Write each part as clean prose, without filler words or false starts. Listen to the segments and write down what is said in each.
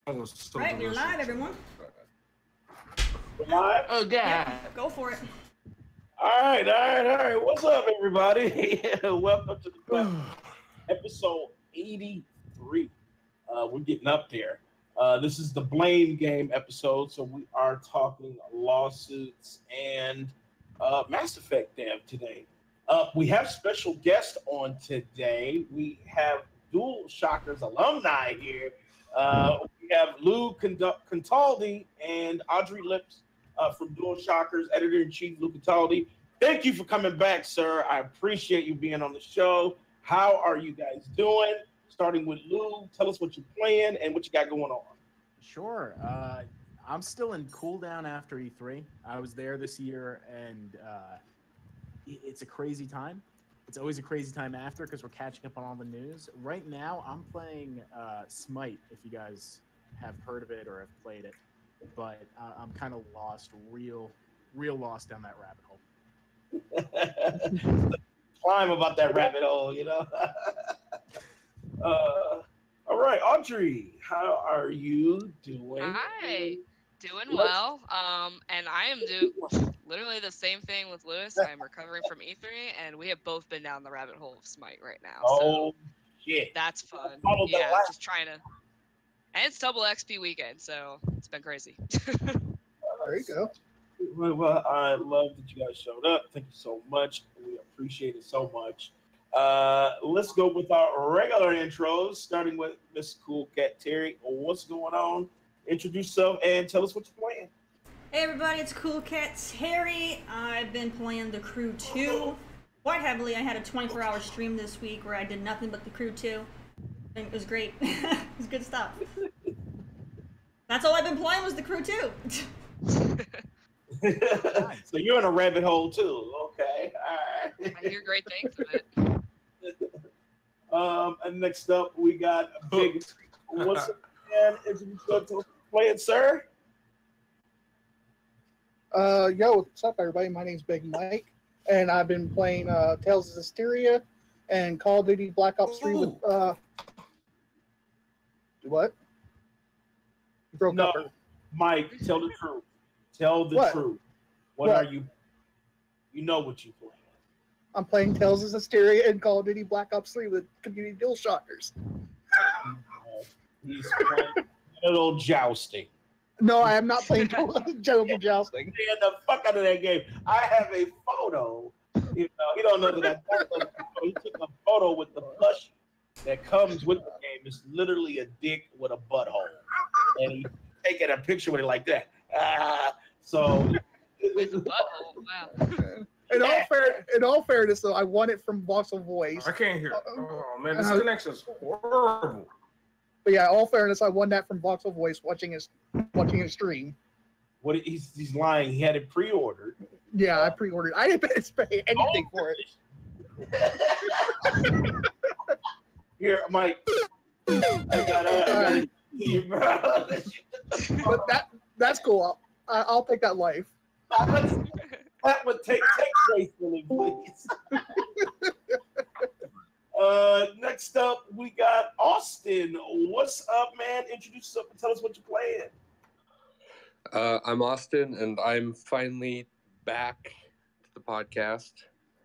Right, we're live, everyone. Live? Oh, God. Yep, go for it. All right. What's up, everybody? Welcome to the episode 83. We're getting up there. This is the blame game episode, so we are talking lawsuits and Mass Effect dev today. We have special guests on today. We have Dual Shockers alumni here. We have Lou Contaldi and Audrey Lips from Dual Shockers, editor-in-chief Lou Contaldi. Thank you for coming back, sir. I appreciate you being on the show. How are you guys doing? Starting with Lou, tell us what you're playing and what you got going on. Sure. I'm still in cooldown after E3. I was there this year, and it's a crazy time. It's always a crazy time after because we're catching up on all the news. Right now, I'm playing Smite, if you guys have heard of it or have played it. But I'm kind of lost, real lost down that rabbit hole. Climb about that rabbit hole, you know. All right, Audrey, how are you doing? Hi, doing well. And I am literally the same thing with Lewis. I'm recovering from E3, and we have both been down the rabbit hole of Smite right now. Oh, so shit. that's fun. Follow Yeah, the just trying to. And it's double XP weekend, so it's been crazy. There you go. Well, I love that you guys showed up. Thank you so much. We appreciate it so much. Let's go with our regular intros, starting with Miss Cool Cat Terry. What's going on? Introduce yourself and tell us what you're playing. Hey, everybody, it's Cool Cat Terry. I've been playing The Crew 2 quite heavily. I had a 24-hour stream this week where I did nothing but The Crew 2. I think it was great. It was good stuff. That's all I've been playing was The Crew 2. So you're in a rabbit hole too. Okay. All right. I hear great things of it. And next up we got Big. What's up, man? Introduce yourself to playing, sir. Yo, what's up, everybody? My name's Big Mike, and I've been playing Tales of Hysteria and Call of Duty Black Ops 3 with what? You broke up. Mike, tell the truth. Tell the truth. What are you? You know what you play. I'm playing Tales of Hysteria and Call of Duty Black Ops 3 with community dual shockers. He's playing a little jousting. No, I am not playing genital jousting. Get the fuck out of that game. I have a photo. You don't know that he took a photo with the plushie that comes with the game. It's literally a dick with a butthole. And he's taking a picture with it like that. So with a butthole, wow. In all fairness, though, I won it from Vox of Voice. I can't hear. Oh man, this connection's horrible. But yeah, all fairness, I won that from Vox of Voice watching his stream. What he's lying. He had it pre-ordered. Yeah, I pre-ordered. I didn't pay anything for it. Here, Mike. I got But that's cool. I'll take that life. That would take gracefully, please. Next up, we got Austin. What's up, man? Introduce yourself and tell us what you're playing. I'm Austin, and I'm finally back to the podcast.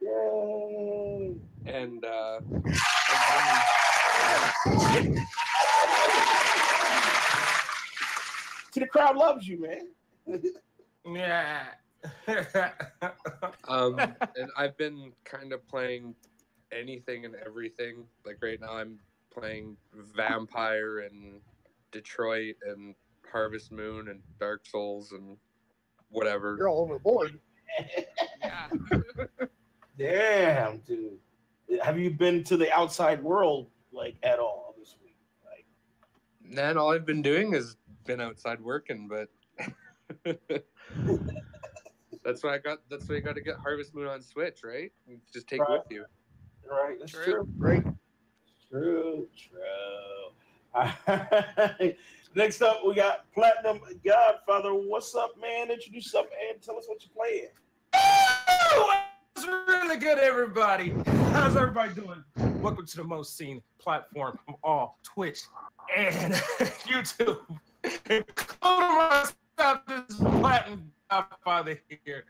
Yay! And see, the crowd loves you, man. Yeah. and I've been kind of playing anything and everything. Like right now, I'm playing Vampire and Detroit and Harvest Moon and Dark Souls and whatever. You're all over the board. Yeah. Damn, dude. Have you been to the outside world like at all this week? Like, Man, all I've been doing is been outside working, but that's why you got to get Harvest Moon on Switch, right? You just take it with you. Right, that's True. true. Right. True. All right. Next up, we got Platinum Godfather. What's up, man? Introduce yourself and tell us what you're playing. It's really good, everybody. How's everybody doing? Welcome to the most seen platform of all, Twitch and YouTube. Including myself, this is Platinum Godfather here.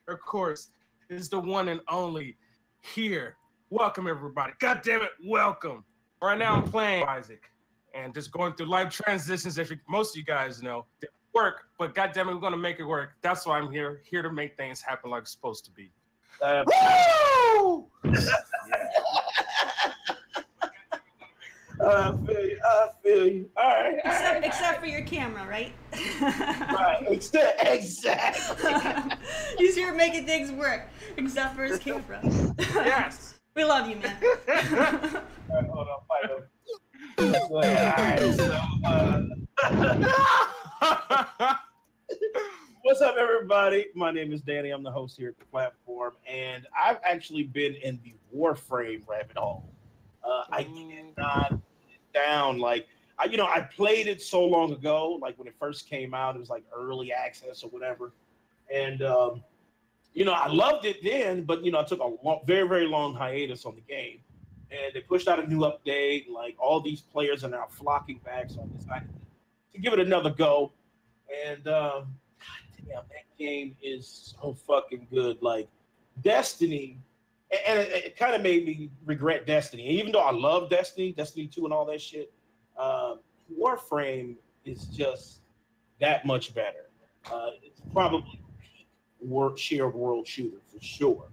Of course, is the one and only here. Welcome, everybody. God damn it, welcome. Right now, I'm playing Isaac and just going through life transitions. If most of you guys know, it work, but God damn it, we're gonna make it work. That's why I'm here to make things happen like it's supposed to be. Woo! I feel you. All right. Except for your camera, right? Right. Exactly. He's here making things work, except for his camera. Yes. We love you, man. All right, hold on, fight him. All right, so, what's up, everybody? My name is Danny. I'm the host here at the platform, and I've actually been in the Warframe rabbit hole. I cannot put it down. Like, I played it so long ago. Like when it first came out, it was like early access or whatever, and I loved it then. But I took a very, very long hiatus on the game, and they pushed out a new update. And, like all these players are now flocking back, so I decided to give it another go. And God damn, that game is so fucking good. Like Destiny. And it kind of made me regret Destiny. And even though I love Destiny 2 and all that shit, Warframe is just that much better. It's probably peak shared world shooter for sure.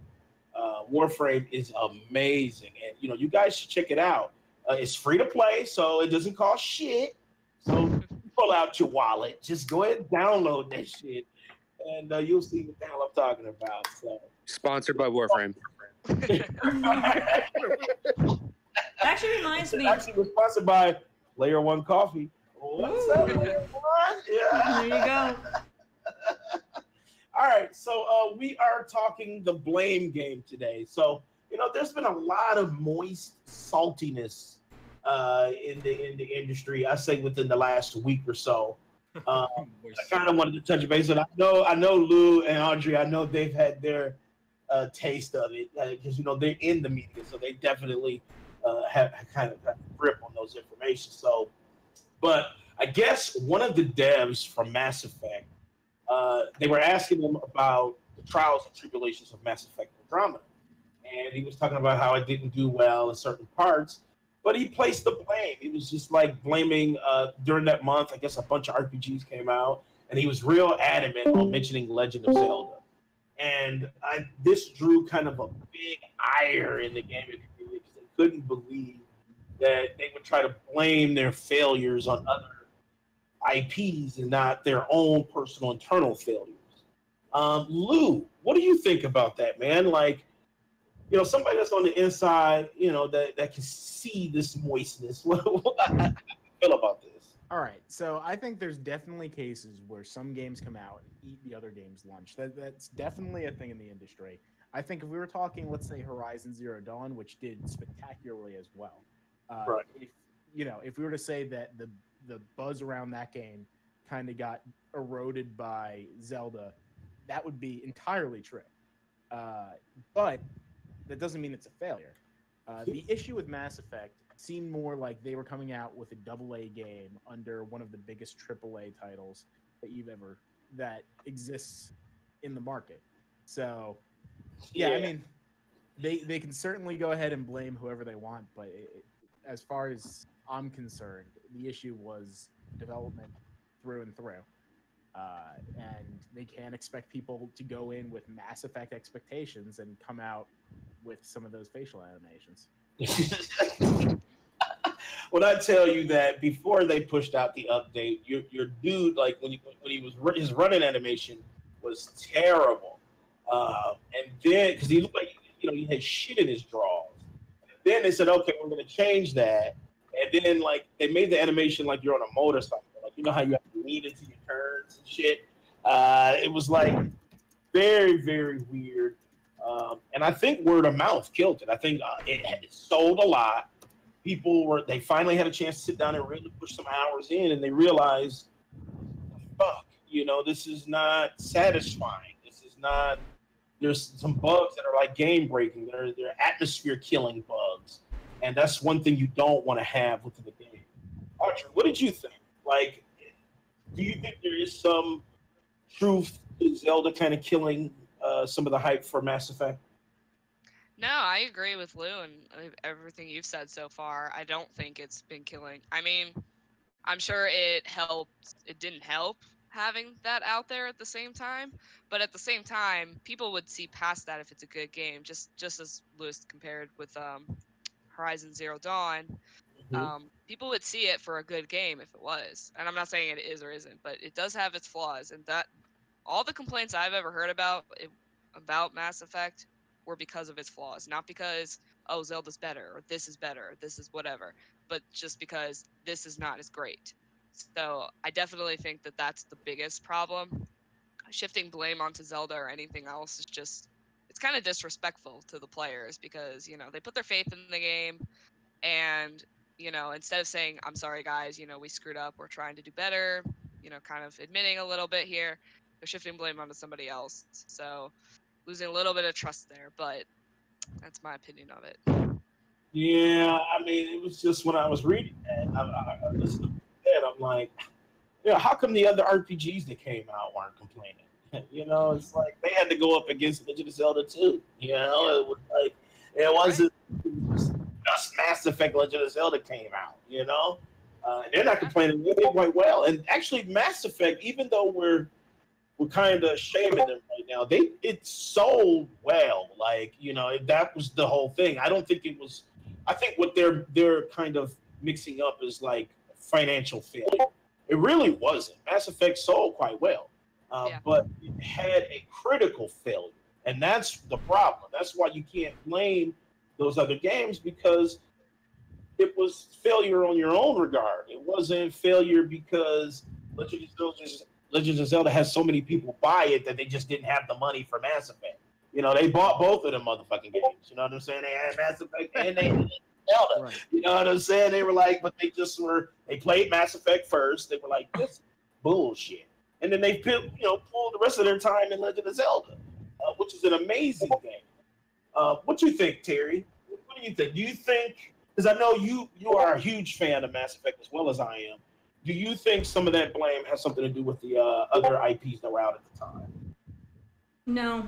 Warframe is amazing. And, you guys should check it out. It's free to play, so it doesn't cost shit. So pull out your wallet. Just go ahead and download that shit. And you'll see what the hell I'm talking about. So. Sponsored by Warframe. Actually reminds me. Actually was sponsored by Layer One Coffee. What's up, Layer One? Yeah. There you go. All right, so we are talking the blame game today. So there's been a lot of moist saltiness in the industry. I say within the last week or so. I kind of wanted to touch base on. I know Lou and Audrey. I know they've had their taste of it because they're in the media, so they definitely have kind of a grip on those information. So, but I guess one of the devs from Mass Effect, they were asking them about the trials and tribulations of Mass Effect Andromeda, and he was talking about how it didn't do well in certain parts, but he placed the blame. He was just like blaming during that month. I guess a bunch of RPGs came out, and he was real adamant on mentioning Legend of Zelda. And this drew kind of a big ire in the gaming community because they couldn't believe that they would try to blame their failures on other IPs and not their own personal internal failures. Lou, what do you think about that, man? Like, somebody that's on the inside, that can see this moistness. What do you feel about this? All right, so I think there's definitely cases where some games come out and eat the other game's lunch. That's definitely a thing in the industry. I think if we were talking, let's say Horizon Zero Dawn, which did spectacularly as well. Right. If we were to say that the buzz around that game kind of got eroded by Zelda, that would be entirely true. But that doesn't mean it's a failure. The issue with Mass Effect seemed more like they were coming out with a AA game under one of the biggest AAA titles that exists in the market. So, I mean, they can certainly go ahead and blame whoever they want, but as far as I'm concerned, the issue was development through and through. And they can't expect people to go in with Mass Effect expectations and come out with some of those facial animations. When I tell you that before they pushed out the update, your dude, like when he was his running animation was terrible, and then because he looked like he had shit in his drawers. Then they said, okay, we're going to change that, and then like they made the animation like you're on a motorcycle, like how you have to lean into your turns and shit. It was like very, very weird, and I think word of mouth killed it. I think it sold a lot. They finally had a chance to sit down and really push some hours in, and they realized, fuck, this is not satisfying. This is not. There's some bugs that are like game breaking. They're atmosphere killing bugs, and that's one thing you don't want to have within the game. Archer, what did you think? Like, do you think there is some truth to Zelda kind of killing some of the hype for Mass Effect? No, I agree with Lou and everything you've said so far. I don't think it's been killing. I mean, I'm sure it helped. It didn't help having that out there at the same time, but at the same time, people would see past that if it's a good game. Just as Lewis compared with Horizon Zero Dawn, people would see it for a good game if it was. And I'm not saying it is or isn't, but it does have its flaws. And that all the complaints I've ever heard about Mass Effect were because of its flaws, not because oh Zelda's better or this is whatever, but just because this is not as great. So I definitely think that that's the biggest problem. Shifting blame onto Zelda or anything else is just it's kind of disrespectful to the players because they put their faith in the game and instead of saying I'm sorry guys, we screwed up, we're trying to do better, kind of admitting a little bit here, they're shifting blame onto somebody else. So losing a little bit of trust there, but that's my opinion of it. Yeah, I mean, it was just when I was reading that, I listened to that, I'm like, how come the other RPGs that came out weren't complaining? It's like they had to go up against Legend of Zelda 2. It was like it wasn't just Mass Effect. Legend of Zelda came out. And they're not complaining. They did quite well. And actually, Mass Effect, even though we're kind of shaming them right now, it sold well. Like that was the whole thing. I don't think it was. I think what they're kind of mixing up is like financial failure. It really wasn't. Mass Effect sold quite well. But it had a critical failure, and that's the problem. That's why you can't blame those other games because it was failure on your own regard. It wasn't failure because Legends of Zelda has so many people buy it that they just didn't have the money for Mass Effect. They bought both of them motherfucking games. You know what I'm saying? They had Mass Effect and they had Zelda. Right. You know what I'm saying? They were like, but they played Mass Effect first. They were like, this is bullshit. And then they pulled the rest of their time in Legend of Zelda, which is an amazing game. What do you think, Terry? What do you think? Do you think, because I know you are a huge fan of Mass Effect as well as I am, do you think some of that blame has something to do with the other IPs that were out at the time? No.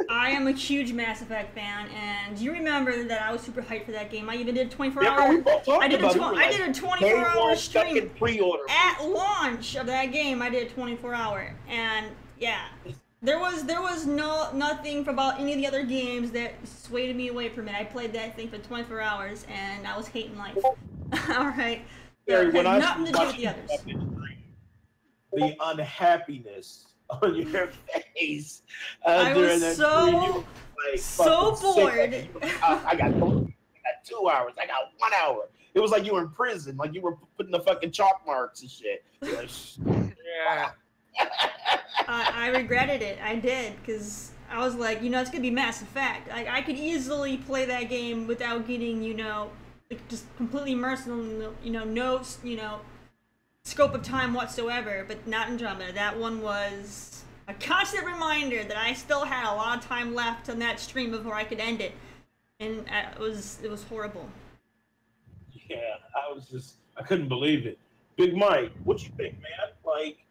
I am a huge Mass Effect fan, and you remember that I was super hyped for that game. I even did a 24-hour. I did a 24-hour stream at launch of that game. I did a 24-hour, and yeah, there was nothing about any of the other games that swayed me away from it. I played that thing for 24 hours, and I was hating life. All right, Terry, when I nothing to do with the others. The unhappiness on your face. I was so bored. I got 2 hours. I got 1 hour. It was like you were in prison, like you were putting the fucking chalk marks and shit. Yeah. I regretted it. I did, because I was like, it's going to be Mass Effect. I could easily play that game without getting, just completely immersed in, no, scope of time whatsoever, but not Andromeda. That one was a constant reminder that I still had a lot of time left on that stream before I could end it, and it was horrible. Yeah, I couldn't believe it. Big Mike, what you think, man? Like,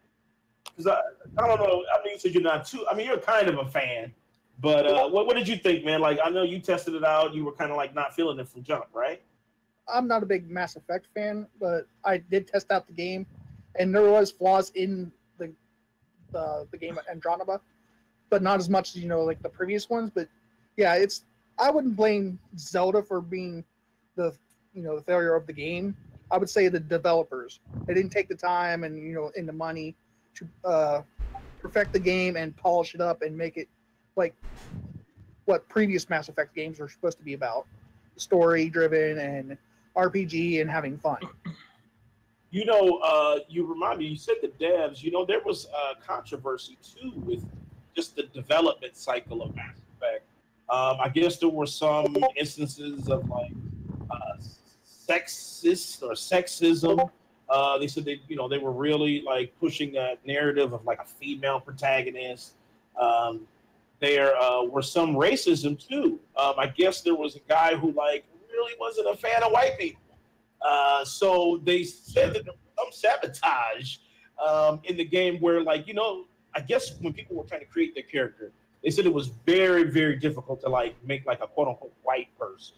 because I don't know. I mean, you said you're not too. I mean, you're kind of a fan, but what did you think, man? Like, I know you tested it out. You were kind of like not feeling it from jump, right? I'm not a big Mass Effect fan, but I did test out the game, and there was flaws in the game Andromeda, but not as much as like the previous ones. But yeah, I wouldn't blame Zelda for being the the failure of the game. I would say the developers. They didn't take the time and and the money to perfect the game and polish it up and make it like what previous Mass Effect games were supposed to be about: story driven and RPG and having fun. You remind me, you said the devs, there was controversy too with just the development cycle of Mass Effect. I guess there were some instances of like sexism. They said they were really like pushing that narrative of like a female protagonist. There were some racism too. I guess there was a guy who like really wasn't a fan of white people. So they said that there were some sabotage in the game where, like, you know, I guess when people were trying to create their character, they said it was very, very difficult to like make like a quote unquote white person.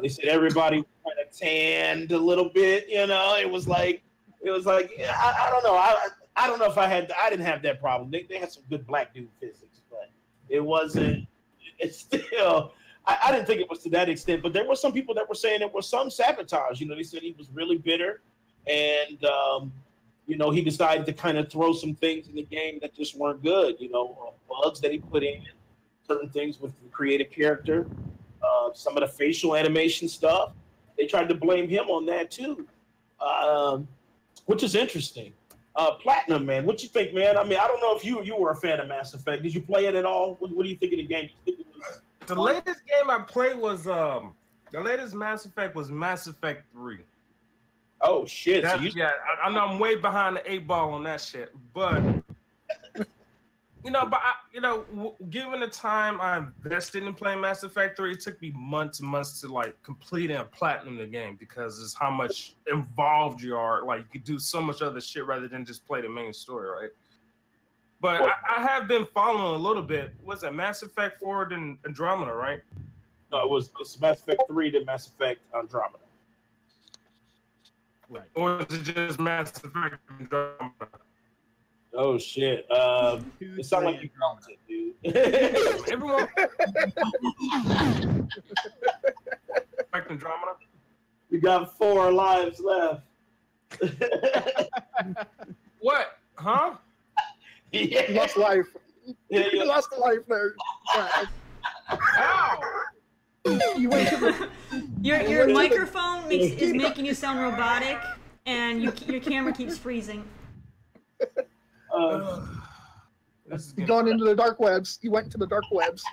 They said everybody was kind of tanned a little bit, you know. It was like, yeah, I don't know. I don't know if I didn't have that problem. They had some good black dude physics, but it wasn't. It's still. I didn't think it was to that extent, but there were some people that were saying there was some sabotage. You know, they said he was really bitter, and you know, he decided to kind of throw some things in the game that just weren't good. You know, bugs that he put in, certain things with the creative character, some of the facial animation stuff. They tried to blame him on that too, which is interesting. Platinum, man, what you think, man? I mean, I don't know if you were a fan of Mass Effect. Did you play it at all? What do you think of the game? The latest game I played was the latest Mass Effect was Mass Effect 3. Oh shit! That's, yeah, I know I'm way behind the 8 ball on that shit, but you know, given the time I invested in playing Mass Effect 3, it took me months and months to like complete and platinum the game because it's how much involved you are. Like, you could do so much other shit rather than just play the main story, right? But I have been following a little bit. What's that? Mass Effect 4 and Andromeda, right? No, it's Mass Effect 3 to Mass Effect Andromeda. Right. Or is it just Mass Effect Andromeda? Oh shit! It sounds like you felt it, dude. Everyone. Effect Andromeda. We got 4 lives left. What? Huh? Yeah. You lost life. Yeah, You lost a life there. How? You went to the. Your microphone is making you sound robotic, and your camera keeps freezing. You gone into the dark webs. You went to the dark webs.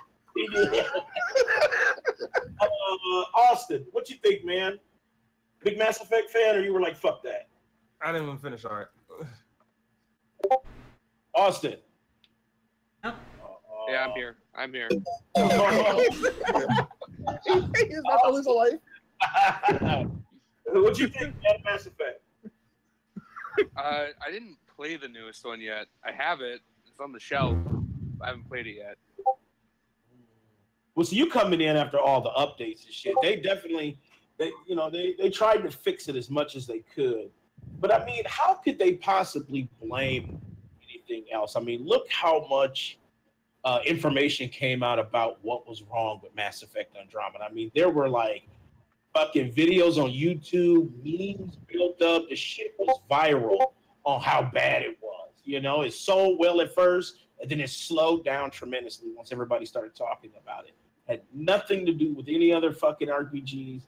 Austin, what you think, man? Big Mass Effect fan, or you were like, fuck that? I didn't even finish. All right. Austin. Oh. Yeah, I'm here. He's about to lose a life. What you think, man, Mass Effect? I didn't play the newest one yet. I have it. It's on the shelf. I haven't played it yet. Well, so you coming in after all the updates and shit. They definitely, they tried to fix it as much as they could. But I mean, how could they possibly blame anything else? I mean, look how much information came out about what was wrong with Mass Effect Andromeda. I mean, there were like fucking videos on YouTube, memes built up. The shit was viral on how bad it was. You know, it sold well at first, and then it slowed down tremendously once everybody started talking about it. Had nothing to do with any other fucking RPGs.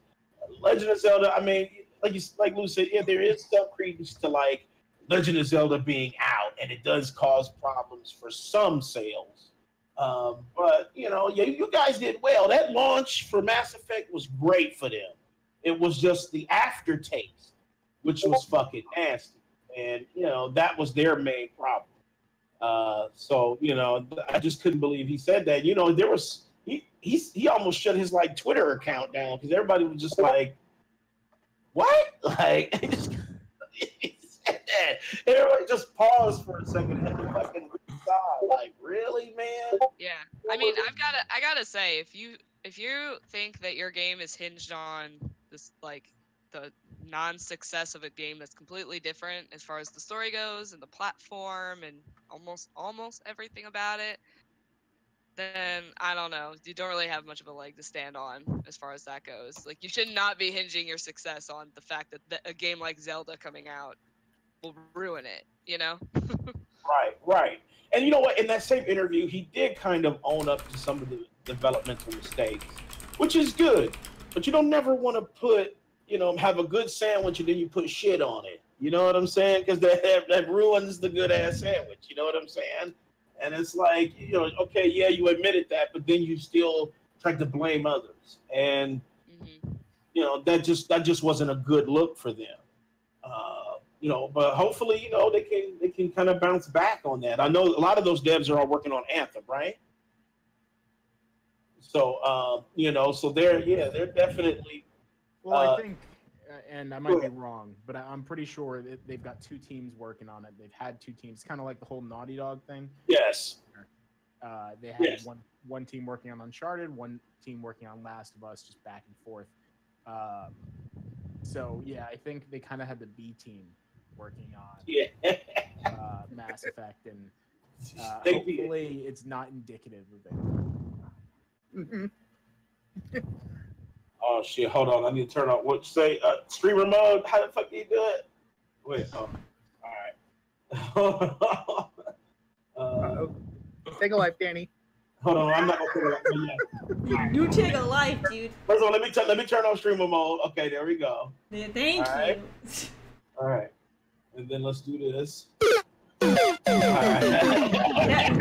Legend of Zelda, I mean, like Lou said, yeah, there is some credence to like Legend of Zelda being out, and it does cause problems for some sales. But you know, yeah, you guys did well. That launch for Mass Effect was great for them. It was just the aftertaste, which was fucking nasty, and you know that was their main problem. So you know, I just couldn't believe he said that. You know, there was he almost shut his like Twitter account down because everybody was just like, "What?" Like he said that. Everybody just paused for a second and had to fucking resign. Like, really, man? Yeah, I mean, I gotta say, if you think that your game is hinged on this, like, the non-success of a game that's completely different as far as the story goes and the platform and almost everything about it, then I don't know. You don't really have much of a leg to stand on as far as that goes. Like, you should not be hinging your success on the fact that a game like Zelda coming out will ruin it, you know? Right. And you know what? In that same interview, he did kind of own up to some of the developmental mistakes, which is good. But you don't never want to put, you know, have a good sandwich and then you put shit on it. You know what I'm saying? Because that ruins the good ass sandwich. You know what I'm saying? And it's like, you know, okay, yeah, you admitted that, but then you still try to blame others, and you know that just wasn't a good look for them. You know, but hopefully, you know, they can kind of bounce back on that. I know a lot of those devs are all working on Anthem, right? So, you know, so they're definitely. Well, I think and I might be wrong, but I'm pretty sure that they've got 2 teams working on it. They've had 2 teams, kind of like the whole Naughty Dog thing. Yes. They had one team working on Uncharted, one team working on Last of Us, just back and forth. So yeah, I think they kind of had the B team working on Mass Effect, and hopefully it's not indicative of it. Mm-hmm. Oh shit! Hold on, I need to turn on what you say. Streamer mode. How the fuck do you do it? Wait. All right. Take a life, Danny. Hold on, I'm not gonna take it. You take a life, dude. First of all, let me turn on streamer mode. Okay, there we go. Yeah, thank you. All right, and then let's do this. Yeah,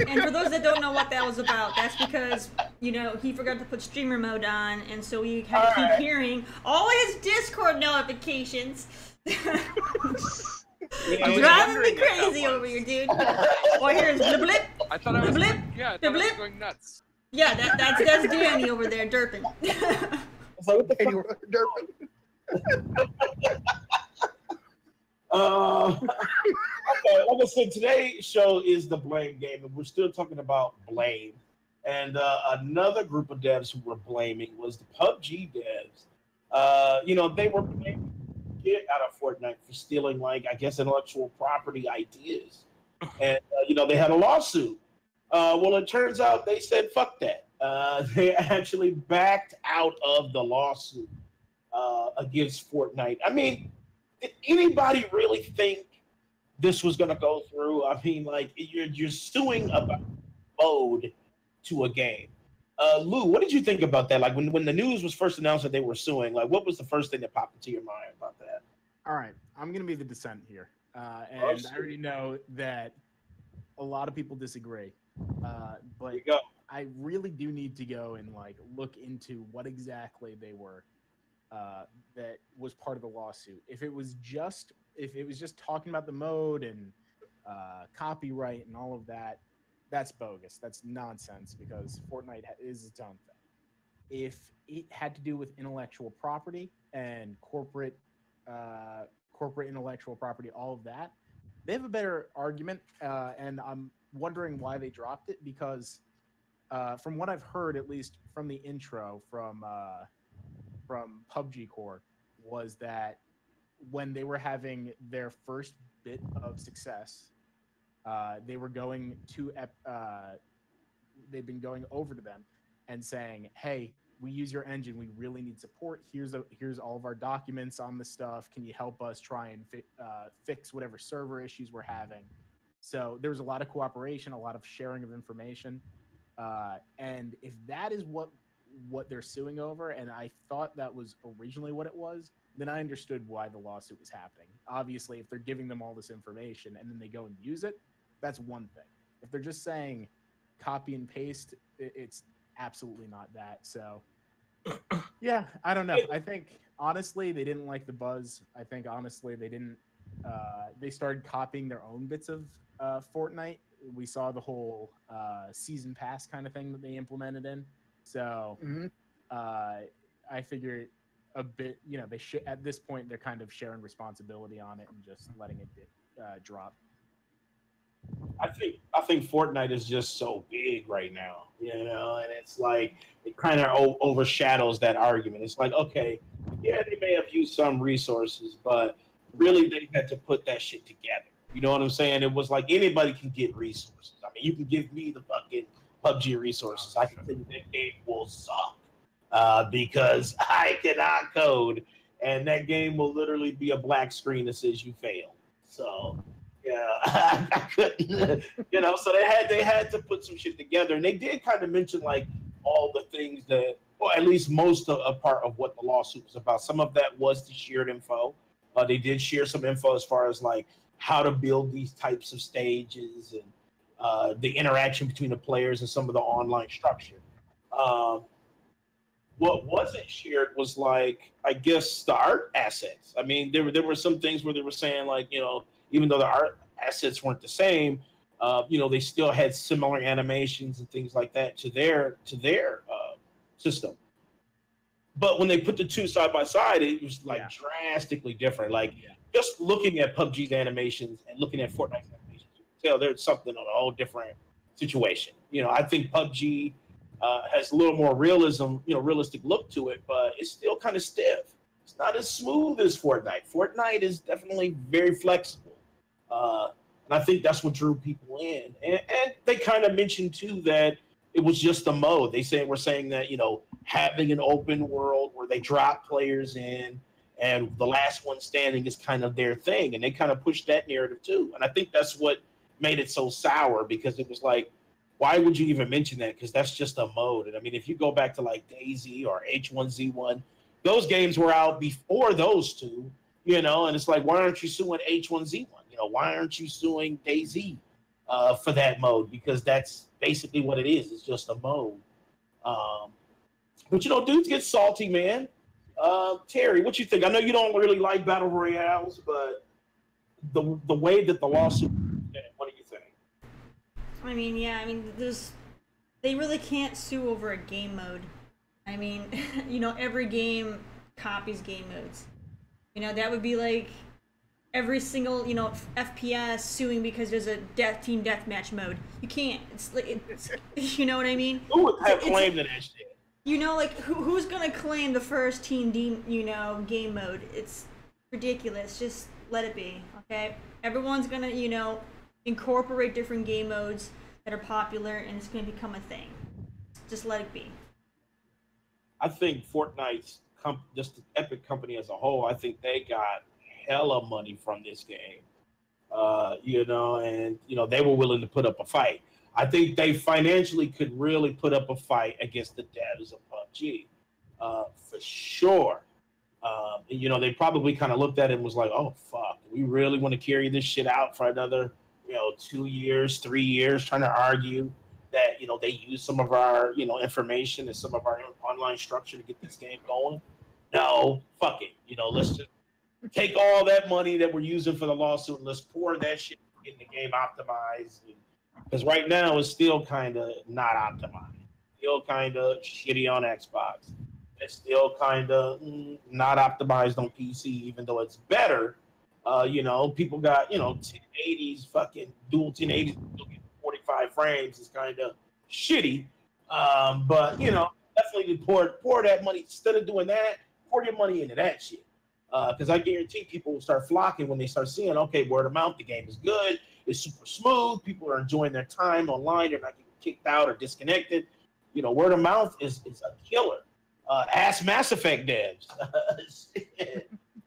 and for those that don't know what that was about, that's because, you know, he forgot to put streamer mode on, and so we had to keep hearing all his Discord notifications. Driving me crazy over here, dude. Or here's the blip. I thought I was blip. Yeah, I thought I was going nuts. Yeah, that's Danny over there derping. So what the fuck? Derping. Okay, like I said, today's show is the Blame game, and we're still talking about blame. And another group of devs who were blaming was the PUBG devs. You know, they were blaming get out of Fortnite for stealing, like, I guess, intellectual property ideas. And, you know, they had a lawsuit. Well, it turns out they said, fuck that. They actually backed out of the lawsuit against Fortnite. I mean, did anybody really think this was going to go through? I mean, like, you're suing about mode to a game. Lou, what did you think about that? Like, when the news was first announced that they were suing, like, what was the first thing that popped into your mind about that? All right, I'm going to be the dissent here. And I already know that a lot of people disagree. But I really do need to go and, like, look into what exactly they were that was part of the lawsuit. If it was just talking about the mode and copyright and all of that, that's bogus. That's nonsense, because Fortnite is its own thing. If it had to do with intellectual property and corporate intellectual property, all of that, they have a better argument. And I'm wondering why they dropped it, because from what I've heard, at least from the intro from PUBG Core, was that when they were having their first bit of success, they were going to they've been going over to them and saying, hey, we use your engine, we really need support, here's all of our documents on the stuff, can you help us try and fix whatever server issues we're having? So there was a lot of cooperation, a lot of sharing of information, and if that is what they're suing over, and I thought that was originally what it was, then I understood why the lawsuit was happening. Obviously, if they're giving them all this information and then they go and use it, that's one thing. If they're just saying copy and paste, it's absolutely not that. So, yeah, I don't know. I think, honestly, they didn't like the buzz. I think, honestly, they didn't. They started copying their own bits of Fortnite. We saw the whole season pass kind of thing that they implemented in. So, I figured a bit, you know, they should, at this point, they're kind of sharing responsibility on it and just letting it drop. I think Fortnite is just so big right now, you know, and it's like it kind of overshadows that argument. It's like, okay, yeah, they may have used some resources, but really they had to put that shit together. You know what I'm saying? It was like anybody can get resources. I mean, you can give me the fucking PUBG resources. I can tell you that game will suck because I cannot code, and that game will literally be a black screen that says you failed. So. Yeah, I couldn't, you know. So they had to put some shit together, and they did kind of mention like all the things that, or at least most of a part of what the lawsuit was about. Some of that was the shared info. They did share some info as far as like how to build these types of stages and the interaction between the players and some of the online structure. What wasn't shared was like, I guess, the art assets. I mean, there were some things where they were saying like, you know, even though the art assets weren't the same, you know, they still had similar animations and things like that to their system. But when they put the two side by side, it was like Yeah. drastically different. Like just looking at PUBG's animations and looking at Fortnite's animations, you can tell there's something on a whole different situation. You know, I think PUBG has a little more realism, you know, realistic look to it, but it's still kind of stiff. It's not as smooth as Fortnite. Fortnite is definitely very flexible. And I think that's what drew people in. And they kind of mentioned too that it was just a mode. We're saying that, you know, having an open world where they drop players in and the last one standing is kind of their thing. And they kind of pushed that narrative too. And I think that's what made it so sour, because it was like, why would you even mention that? Because that's just a mode. And I mean, if you go back to like DayZ or H1Z1, those games were out before those two, you know, and it's like, why aren't you suing H1Z1? You know, why aren't you suing DayZ for that mode? Because that's basically what it is. It's just a mode. But, you know, dudes get salty, man. Terry, what you think? I know you don't really like battle royales, but the way that the lawsuit, what do you think? I mean, yeah, I mean, they really can't sue over a game mode. I mean, you know, every game copies game modes. You know, that would be like every single, you know, FPS suing because there's a team deathmatch mode. You can't. It's like, you know what I mean? Who would have claim to that shit? You know, like, who's gonna claim the first game mode? It's ridiculous. Just let it be, okay? Everyone's gonna, you know, incorporate different game modes that are popular, and it's gonna become a thing. Just let it be. I think Fortnite's just the Epic company as a whole, I think they got hella money from this game. You know, and, you know, they were willing to put up a fight. I think they financially could really put up a fight against the devs of PUBG, for sure. You know, they probably kind of looked at it and was like, oh, fuck, we really want to carry this shit out for another, you know, 2 years, 3 years, trying to argue that, you know, they use some of our, you know, information and some of our online structure to get this game going. No, fuck it. You know, let's just take all that money that we're using for the lawsuit and let's pour that shit in the game optimized. Because right now it's still kind of not optimized. Still kind of shitty on Xbox. It's still kind of not optimized on PC, even though it's better. You know, people got, you know, 1080s, fucking dual 1080s, 45 frames is kind of shitty. But, you know, definitely pour that money. Instead of doing that, pour your money into that shit. Because I guarantee people will start flocking when they start seeing, okay, word of mouth, the game is good, it's super smooth, people are enjoying their time online, they're not getting kicked out or disconnected. You know, word of mouth is a killer. Ask Mass Effect devs.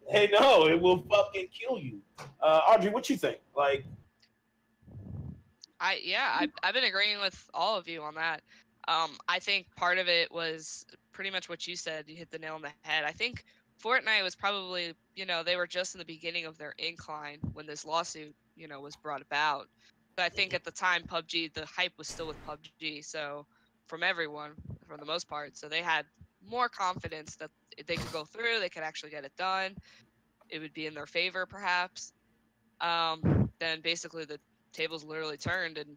Hey, no, it will fucking kill you. Audrey, what you think? Like, I've been agreeing with all of you on that. I think part of it was pretty much what you said. You hit the nail on the head. I think Fortnite was probably, you know, they were just in the beginning of their incline when this lawsuit, you know, was brought about. But I think at the time, PUBG, the hype was still with PUBG. So from everyone, for the most part, so they had more confidence that they could go through, they could actually get it done. It would be in their favor, perhaps. Then basically the tables literally turned and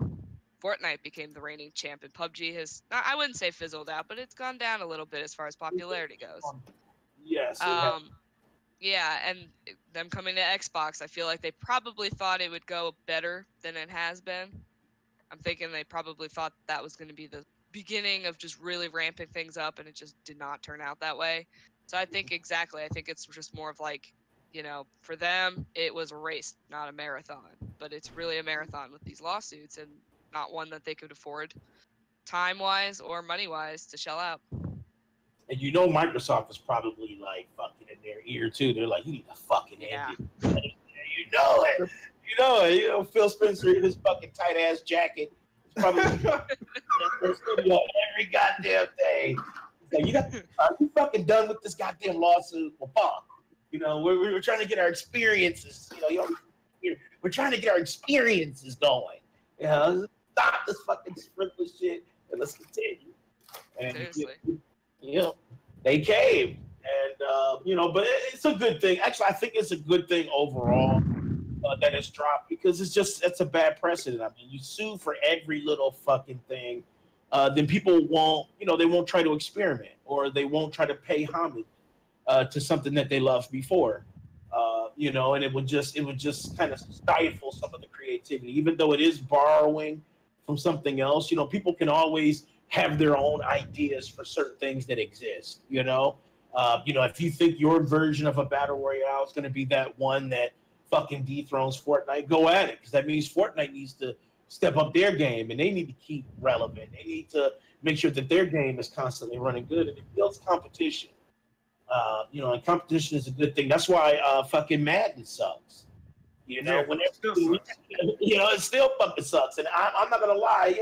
Fortnite became the reigning champ, and PUBG has, I wouldn't say fizzled out, but it's gone down a little bit as far as popularity goes. yes. Yeah, and them coming to Xbox, I feel like they probably thought it would go better than it has been. I'm thinking they probably thought that was going to be the beginning of just really ramping things up, and it just did not turn out that way. So I think exactly. I think it's just more of like, you know, for them, it was a race, not a marathon. But it's really a marathon with these lawsuits, and not one that they could afford time-wise or money-wise to shell out. And you know Microsoft is probably like fucking in their ear too. They're like, you need to fucking end it. You know it. You know it. You know, Phil Spencer in his fucking tight ass jacket. It's probably in the studio every goddamn day. He's like, are you fucking done with this goddamn lawsuit? Well, fuck. You know, we're trying to get our experiences. You know, we're trying to get our experiences going. You know, stop this fucking sprinkler shit and let's continue. And Seriously. you know, they caved, and you know, but it's a good thing. Actually, I think it's a good thing overall that it's dropped, because it's a bad precedent. I mean, you sue for every little fucking thing, then people won't, they won't try to experiment, or they won't try to pay homage to something that they loved before. And it would just kind of stifle some of the creativity, even though it is borrowing from something else. People can always have their own ideas for certain things that exist. If you think your version of a battle royale is going to be that one that fucking dethrones Fortnite, go at it, because that means Fortnite needs to step up their game, and they need to keep relevant. They need to make sure that their game is constantly running good, and it builds competition. And competition is a good thing. That's why fucking Madden sucks. Whenever it still fucking sucks. And I'm not gonna lie,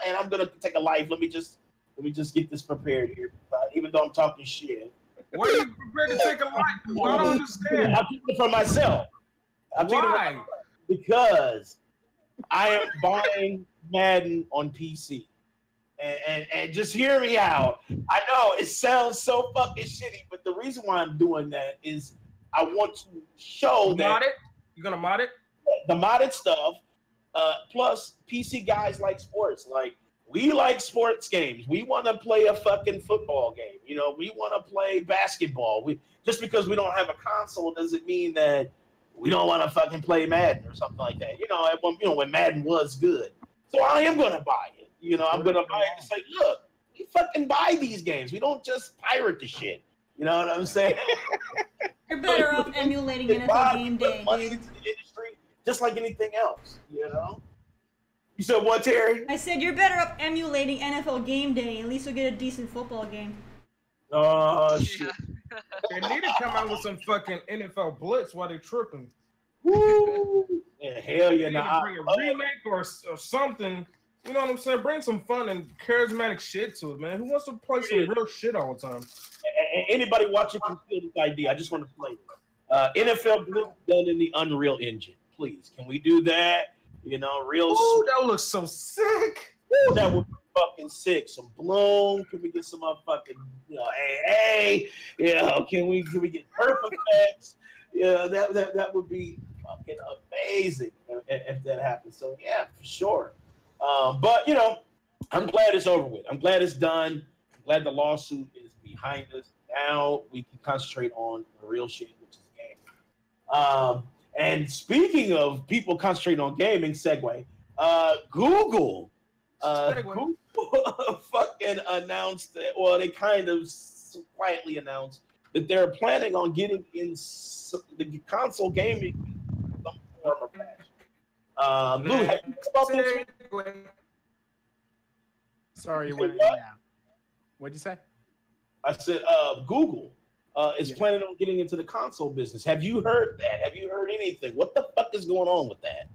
and I'm gonna take a life. Let me just get this prepared here, even though I'm talking shit. Why are you prepared to take a life? I don't understand. I'm keeping it for myself. Why? Because I am buying Madden on PC. And just hear me out. I know it sounds so fucking shitty, but the reason why I'm doing that is I want to show that. Mod it? You gonna mod it? The modded stuff. Plus, PC guys like sports. Like, we like sports games. We want to play a fucking football game. We want to play basketball. Just because we don't have a console doesn't mean that we don't want to fucking play Madden or something like that. When Madden was good. So I am gonna buy it. I'm gonna buy it and say, look, we fucking buy these games. We don't just pirate the shit. You know what I'm saying? You're better off emulating NFL Game Day, money into the industry, just like anything else. You said what, Terry? I said you're better off emulating NFL Game Day. At least you'll get a decent football game. Oh shit! They need to come out with some fucking NFL Blitz while they're tripping. Woo! Yeah, hell yeah! Nah, bring a remake or something. You know what I'm saying? Bring some fun and charismatic shit to it, man. Who wants to play some real shit all the time? Anybody watching can steal this idea. I just want to play it. NFL Blitz done in the Unreal Engine. Please, can we do that? Real. Ooh, that looks so sick. Ooh, that would be fucking sick. Some bloom. Can we get some motherfucking, AA? Can we get perfect effects? Yeah, that would be fucking amazing if that happens. So yeah, for sure. But I'm glad it's over with. I'm glad it's done. I'm glad the lawsuit is behind us. Now we can concentrate on the real shit, which is game. And speaking of people concentrating on gaming, segue. Google fucking announced that. Well, they kind of quietly announced that they're planning on getting in the console gaming some form of fashion. Lou, have you heard about this? Sorry, you went in and out. What'd you say? I said Google is planning on getting into the console business. Have you heard that? Have you heard anything? What the fuck is going on with that?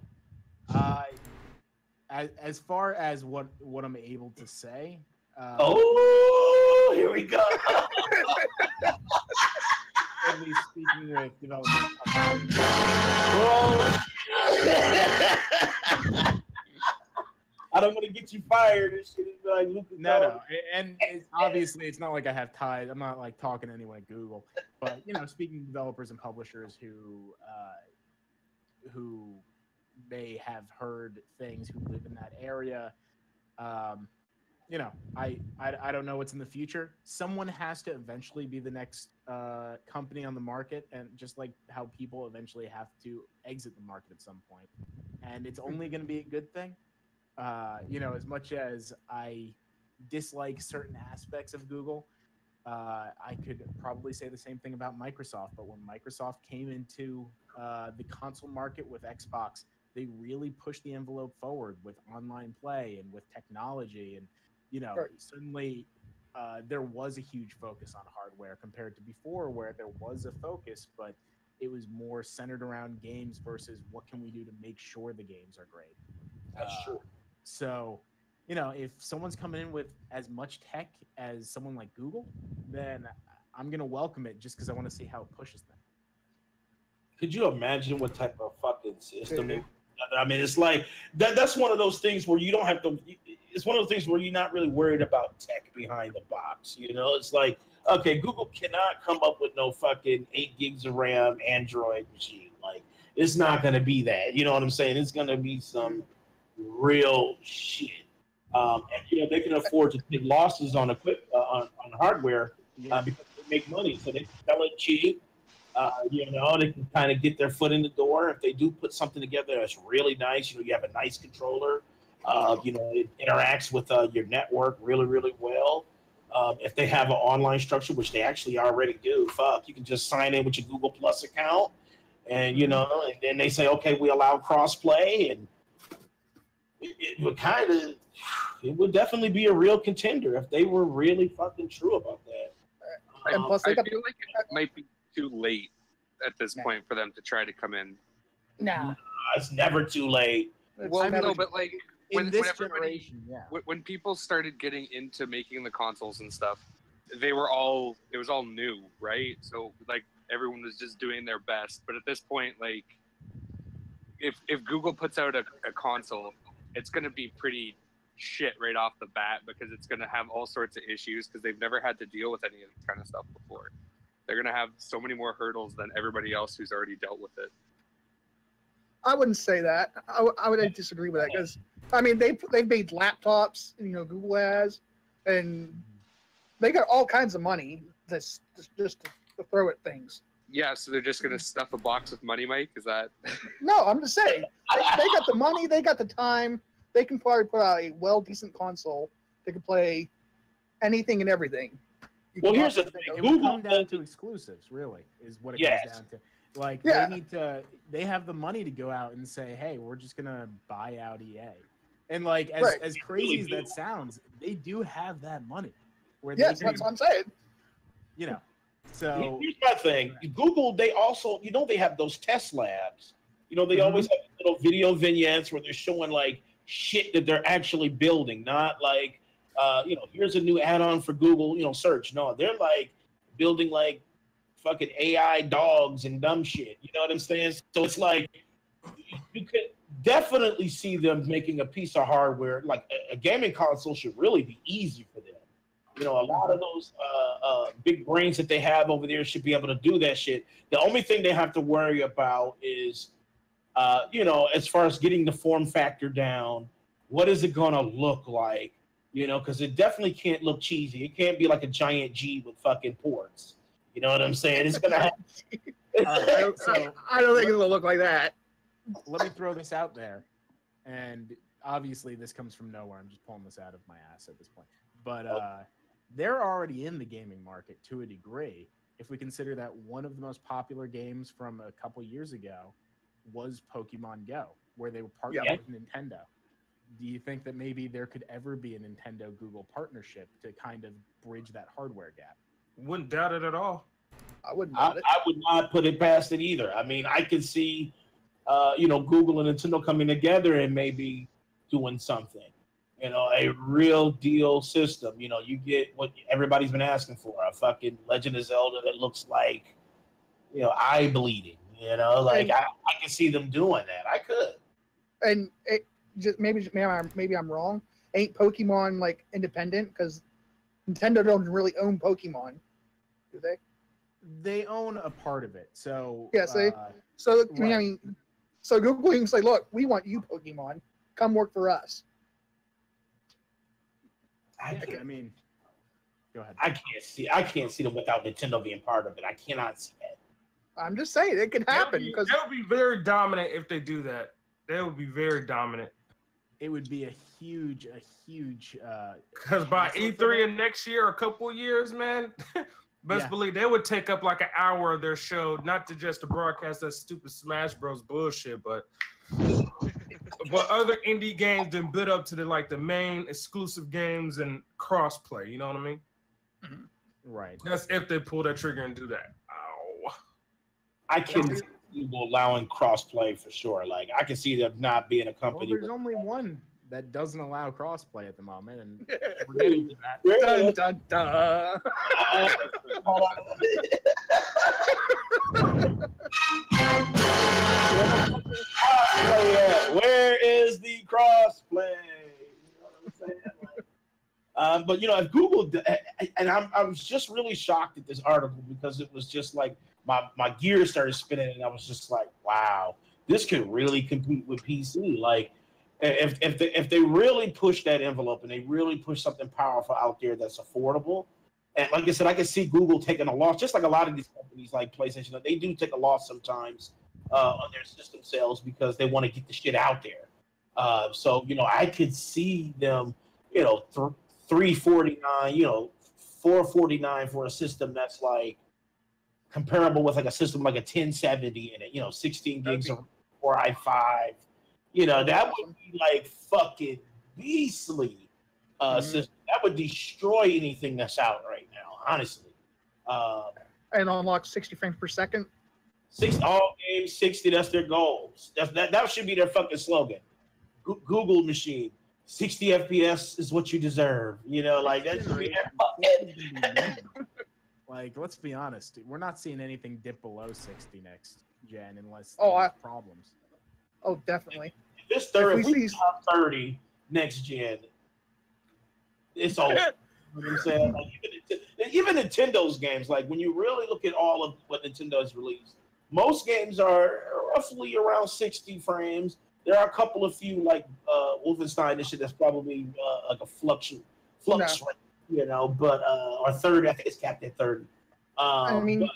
As far as what I'm able to say. Here we go. At least speaking with development. I don't want to get you fired. This shit is like Lucas. No. And obviously, it's not like I have ties. I'm not like talking to anyone at Google. But speaking to developers and publishers who may have heard things, who live in that area. I don't know what's in the future. Someone has to eventually be the next company on the market, and just like how people eventually have to exit the market at some point. And it's only going to be a good thing. As much as I dislike certain aspects of Google, I could probably say the same thing about Microsoft. But when Microsoft came into the console market with Xbox, they really pushed the envelope forward with online play and with technology. And, suddenly there was a huge focus on hardware compared to before, where there was a focus, but it was more centered around games versus what can we do to make sure the games are great. That's true. So, if someone's coming in with as much tech as someone like Google, then I'm going to welcome it just because I want to see how it pushes them. Could you imagine what type of fucking system it? I mean, it's like that's one of those things where you don't have to. It's one of those things where you're not really worried about tech behind the box. It's like, okay, Google cannot come up with no fucking 8 gigs of RAM Android machine. Like, it's not going to be that. You know what I'm saying? It's going to be some real shit. And you know they can afford to take losses on on hardware because they make money, so they sell it cheap. You know, they can kind of get their foot in the door. If they do put something together that's really nice, you know, you have a nice controller. You know, it interacts with your network really, really well. If they have an online structure, which they actually already do, you can just sign in with your Google Plus account, and you know, and then they say, okay, we allow crossplay, and it would definitely be a real contender if they were really fucking true about that. And plus, I feel like it might be too late at this point for them to try to come in. Nah, It's never too late. Well, no, but like in this when generation, when people started getting into making the consoles and stuff, it was all new, right? So like everyone was just doing their best. But at this point, like if Google puts out a console, it's going to be pretty shit right off the bat because it's going to have all sorts of issues because they've never had to deal with any of this kind of stuff before. They're going to have so many more hurdles than everybody else who's already dealt with it. I wouldn't say that. I would disagree with that because I mean they've made laptops, you know, Google has, and they got all kinds of money just to throw at things. Yeah, so they're just gonna stuff a box with money, Mike? Is that? No, I'm just saying they got the money, they got the time. They can probably put out a decent console. They can play anything and everything. Well, here's the thing: it would Google come down to exclusives. Really, is what it comes down to. Like they have the money to go out and say, "Hey, we're just gonna buy out EA," and like as crazy as that sounds, they do have that money. Where that's what I'm saying. You know, so here's my thing: Google, they also, you know, they have those test labs. You know, they always have little video vignettes where they're showing like shit that they're actually building, not like, you know, here's a new add-on for Google, you know, search. No, they're like building like fucking AI dogs and dumb shit. You know what I'm saying? So it's like you could definitely see them making a piece of hardware. Like a gaming console should really be easy for them. You know, a lot of those big brains that they have over there should be able to do that shit. The only thing they have to worry about is, you know, as far as getting the form factor down, what is it going to look like? You know, because it definitely can't look cheesy. It can't be like a giant G with fucking ports. You know what I'm saying? It's gonna have. I don't think it'll look like that. Let me throw this out there, and obviously this comes from nowhere. I'm just pulling this out of my ass at this point. But they're already in the gaming market to a degree. If we consider that one of the most popular games from a couple years ago was Pokemon Go, where they were partnered with Nintendo. Do you think that maybe there could ever be a Nintendo-Google partnership to kind of bridge that hardware gap? Wouldn't doubt it at all. I wouldn't. I would not put it past it either. I mean, I could see, you know, Google and Nintendo coming together and maybe doing something. You know, a real deal system. You know, you get what everybody's been asking for, a fucking Legend of Zelda that looks like, you know, eye bleeding. You know, like I can see them doing that. I could. And it just maybe I'm wrong. Ain't Pokemon like independent? Because Nintendo don't really own Pokemon, do they? They own a part of it. So yeah, so I mean, so Google can say, look, we want you, Pokemon, come work for us. I mean, go ahead. I can't see them without Nintendo being part of it. I cannot see that. I'm just saying it could happen because that would be very dominant if they do that. That would be very dominant. It would be a huge. Because by E3 of next year, a couple of years, man, best believe they would take up like an hour of their show, not to just to broadcast that stupid Smash Bros. Bullshit, but other indie games then build up to the main exclusive games and crossplay. You know what I mean? Right. That's if they pull that trigger and do that. Ow. I can see people allowing crossplay for sure. Like I can see them not being a company. Well, there's only one that doesn't allow crossplay at the moment, and we're getting to that. Dun, dun, dun. Where is the crossplay? You know what I'm saying? But you know, if Google, and I was just really shocked at this article because it was just like my gears started spinning, and I was just like, wow, this could really compete with PC. Like, if they really push that envelope and they really push something powerful out there that's affordable, and like I said, I can see Google taking a loss, just like a lot of these companies like PlayStation. They do take a loss sometimes on their system sales because they want to get the shit out there. So I could see them, $349, $449 for a system that's like comparable with like a system like a 1070 and 16 gigs of Core i5. That would be like fucking beastly system. That would destroy anything that's out right now, honestly. And unlock 60 frames per second. All games 60. That's their goals. That should be their fucking slogan. Google machine. 60 FPS is what you deserve. Like that should be their Like, let's be honest. We're not seeing anything dip below 60 next gen unless there's problems. Oh, definitely. If we top 30 next gen, it's over. You know what I'm saying? Like, even Nintendo's games, like when you really look at all of what Nintendo has released, most games are roughly around 60 frames. There are a couple of few like Wolfenstein and shit that's probably like a flux rate, but or 30. I think it's capped at 30. And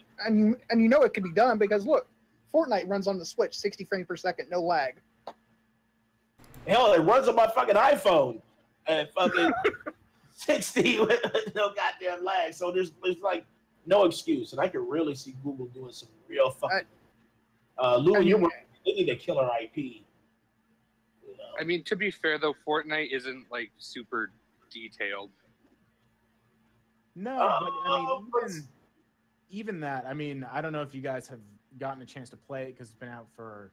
it could be done because look, Fortnite runs on the Switch 60 frames per second, no lag. Hell, it runs on my fucking iPhone at fucking 60 with no goddamn lag. So there's like no excuse, and I can really see Google doing some real fucking. They need a killer IP. I mean, to be fair though, Fortnite isn't like super detailed. No, but even that. I mean, I don't know if you guys have gotten a chance to play it because it's been out for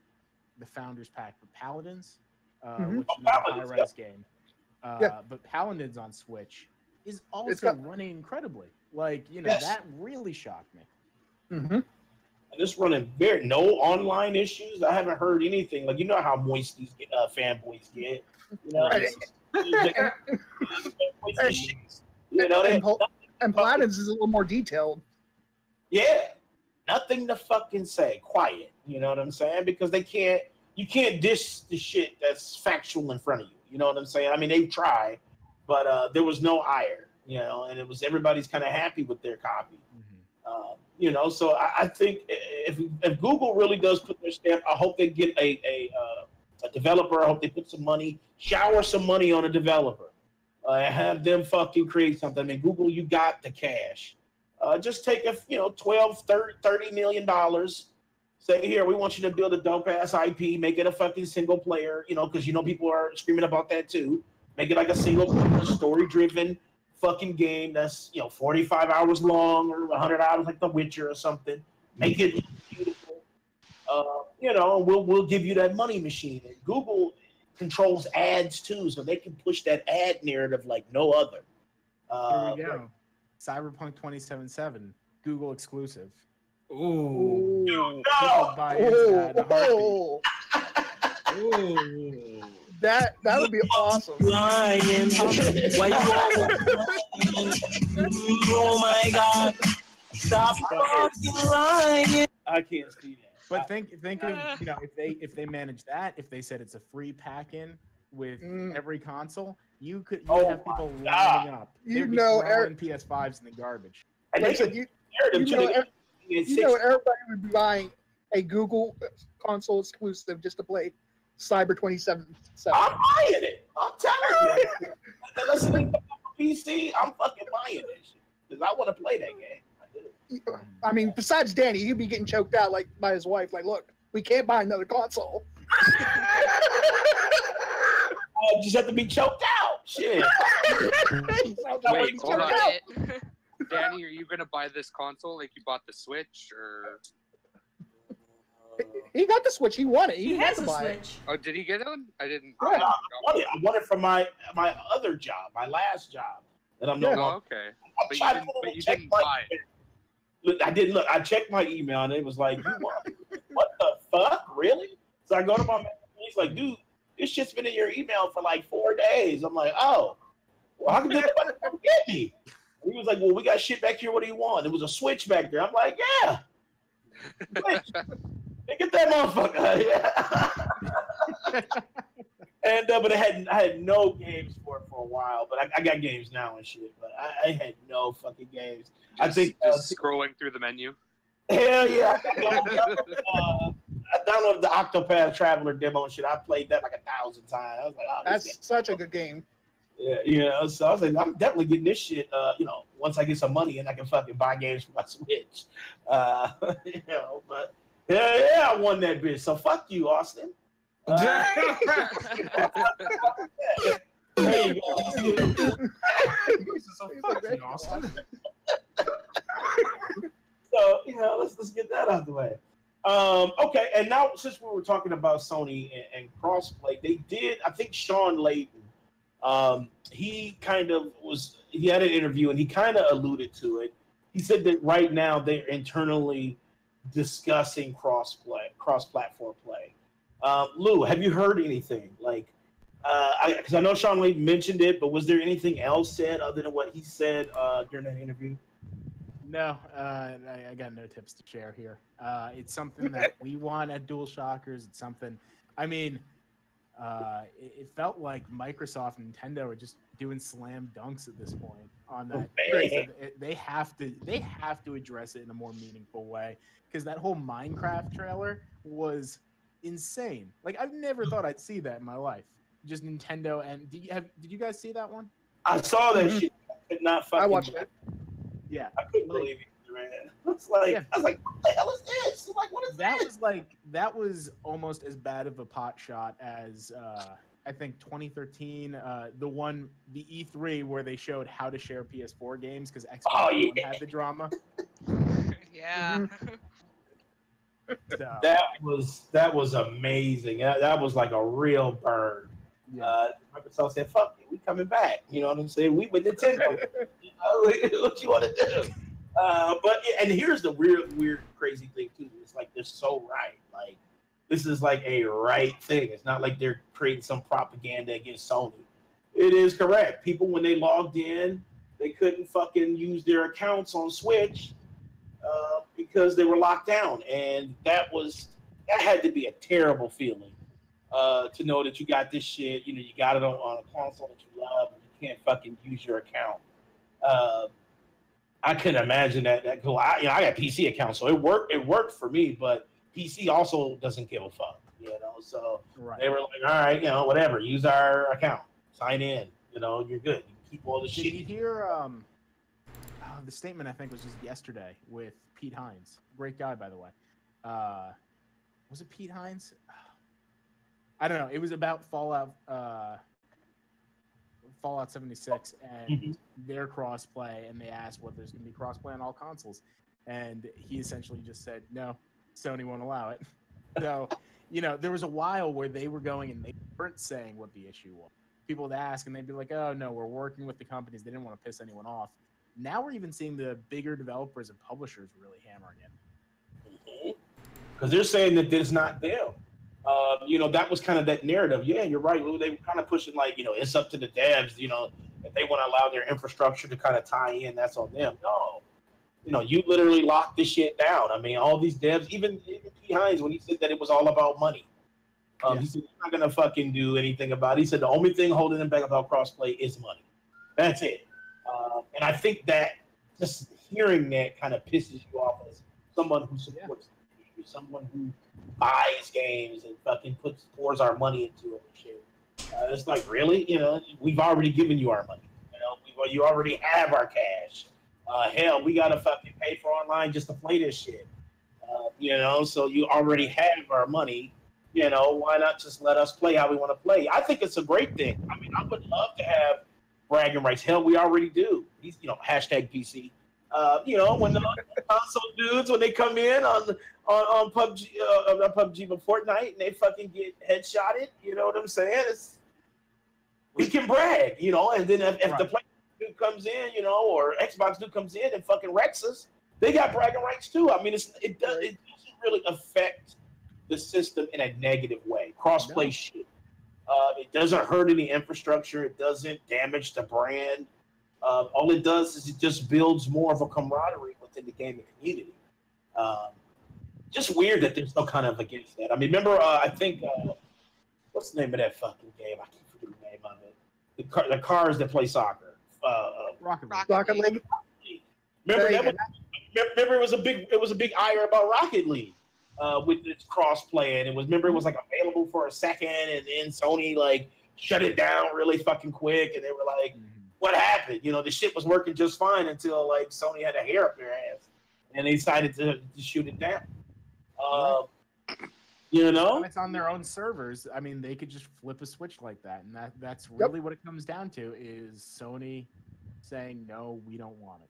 the Founders Pack for Paladins, which is a high-res game. But Paladins on Switch is also running incredibly. Like, that really shocked me. Mm-hmm. And it's running no online issues. I haven't heard anything. Like, how moist these fanboys get. And Paladins is a little more detailed. Yeah. Nothing to fucking say. Quiet. You know what I'm saying? Because you can't dish the shit that's factual in front of you. You know what I'm saying? I mean, they tried, but there was no ire, and it was everybody's kind of happy with their copy. So I think if Google really does put their stamp, I hope they get a developer. I hope they put shower some money on a developer, have them fucking create something. I mean, Google, you got the cash. Just take $30 million. Say, here, we want you to build a dope ass IP, make it a fucking single player, because people are screaming about that too. Make it like a single player, story driven fucking game that's 45 hours long or 100 hours like The Witcher or something. Make it beautiful. We'll give you that money machine. And Google controls ads too, so they can push that ad narrative like no other. Here we go. Cyberpunk 2077, Google exclusive. Ooh. No! That would be awesome. Oh my god! Stop fucking lying! I can't see that. But think of if they manage that, if they said it's a free pack-in with every console, you have people lining up. There'd be throwing PS5s in the garbage. Everybody would be buying a Google console exclusive just to play Cyber 2077. I'm buying it. I'm telling you. Listening to PC, I'm fucking buying this because I want to play that game. I mean, besides Danny, he'd be getting choked out by his wife. Like, look, we can't buy another console. I just have to be choked out. Shit. Wait, hold on. Danny, are you gonna buy this console like you bought the Switch, or? He got the Switch. He won it. He has a Switch. Oh, did he get one? I didn't. I won it from my other job, my last job that I'm no longer. Oh, okay. But you didn't buy it. Look, I didn't look. I checked my email and it was like, you won? What the fuck? Really? So I go to my man. He's like, dude, this shit's been in your email for like 4 days. I'm like, oh, well, how can this get me? And he was like, well, we got shit back here. What do you want? It was a Switch back there. I'm like, yeah. Hey, get that motherfucker. And but I had no games for it for a while. But I got games now and shit. But I had no fucking games. I think just scrolling through the menu. hell yeah. I downloaded the Octopath Traveler demo and shit. I played that like 1,000 times. I was like, oh, That's such a good game. yeah, you know. So I was like, I'm definitely getting this shit. You know, once I get some money and I can fucking buy games for my Switch. You know, but yeah, I won that bitch. So fuck you, Austin. There you go. So fuck you, Austin. So you know, let's get that out of the way. Okay, and now since we were talking about Sony and crossplay, they did. I think Sean Layton, he kind of he had an interview and he kind of alluded to it. He said that right now they're internally discussing cross-platform play. Lou, have you heard anything? Like, because I know Sean Layton mentioned it, but was there anything else said other than what he said during that interview? No, I got no tips to share here. It's something that we want at DualShockers. It's something, I mean, it felt like Microsoft and Nintendo are just doing slam dunks at this point on that. They have to address it in a more meaningful way, because that whole Minecraft trailer was insane. Like, I've never thought I'd see that in my life. Just Nintendo. And did you guys see that one? I saw that shit. I could not fucking. I watched it. Yeah, I couldn't believe it, man. It's like, yeah. I was like, what the hell is this? Like, what is that? This? That was almost as bad of a pot shot as I think 2013, the E3 where they showed how to share PS4 games because Xbox One had the drama. Yeah. So, that was amazing. That was like a real burn. yeah. Microsoft said, "Fuck it, we coming back." You know what I'm saying? We with Nintendo. What you want to do? But and here's the weird, crazy thing too. It's like they're so right. Like this is like a right thing. It's not like they're creating some propaganda against Sony. It is correct. People when they logged in, they couldn't fucking use their accounts on Switch because they were locked down, and that had to be a terrible feeling to know that you got this shit. You know, you got it on a console that you love, and you can't fucking use your account. I couldn't imagine that cool. I got a PC account, so it worked for me, but PC also doesn't give a fuck, you know. So They were like, all right, you know, whatever, use our account, sign in, you know, you're good. You can keep all the shit. Did you hear the statement? I think was just yesterday with Pete Hines, great guy by the way. Was it Pete Hines? I don't know. It was about Fallout 76 and their crossplay, and they asked whether there's going to be crossplay on all consoles, and he essentially just said no, Sony won't allow it. So, you know, there was a while where they were going and they weren't saying what the issue was. People would ask and they'd be like, oh no, we're working with the companies. They didn't want to piss anyone off. Now we're even seeing the bigger developers and publishers really hammering it. Because they're saying that it's not them. You know, that was kind of that narrative. Yeah, you're right. They were kind of pushing like, you know, it's up to the devs, you know, if they want to allow their infrastructure to kind of tie in, that's on them. No. You know, you literally locked this shit down. I mean, all these devs, even Pete Hines, when he said that it was all about money, he said, he's not going to fucking do anything about it. He said the only thing holding them back about crossplay is money. That's it. And I think that just hearing that kind of pisses you off as someone who supports the industry, someone who buys games and fucking pours our money into it and shit. It's like, really? You know, we've already given you our money. You know, you already have our cash. Hell, we got to fucking pay for online just to play this shit. You know, so you already have our money. You know, why not just let us play how we want to play? I think it's a great thing. I mean, I would love to have bragging rights. Hell, we already do. He's, you know, hashtag PC. You know, when the console dudes, when they come in on PUBG, but Fortnite, and they fucking get headshotted, you know what I'm saying? We can brag, you know, and then if the PlayStation dude comes in, you know, or Xbox dude comes in and fucking wrecks us, they got bragging rights too. I mean, it doesn't really affect the system in a negative way. Crossplay shit. It doesn't hurt any infrastructure. It doesn't damage the brand. All it does is it just builds more of a camaraderie within the gaming community. Just weird that there's no kind of against that. I mean, remember, I think, what's the name of that fucking game? the cars that play soccer. Rocket League. Rocket League. Remember Yeah, remember it was a big ire about Rocket League with its cross-play, and it was like available for a second, and then Sony like shut it down really fucking quick, and they were like, what happened? You know, the shit was working just fine until like Sony had a hair up their ass, and they decided to shoot it down. You know, when it's on their own servers, I mean, they could just flip a switch like that, and that's really what it comes down to is Sony saying no, we don't want it.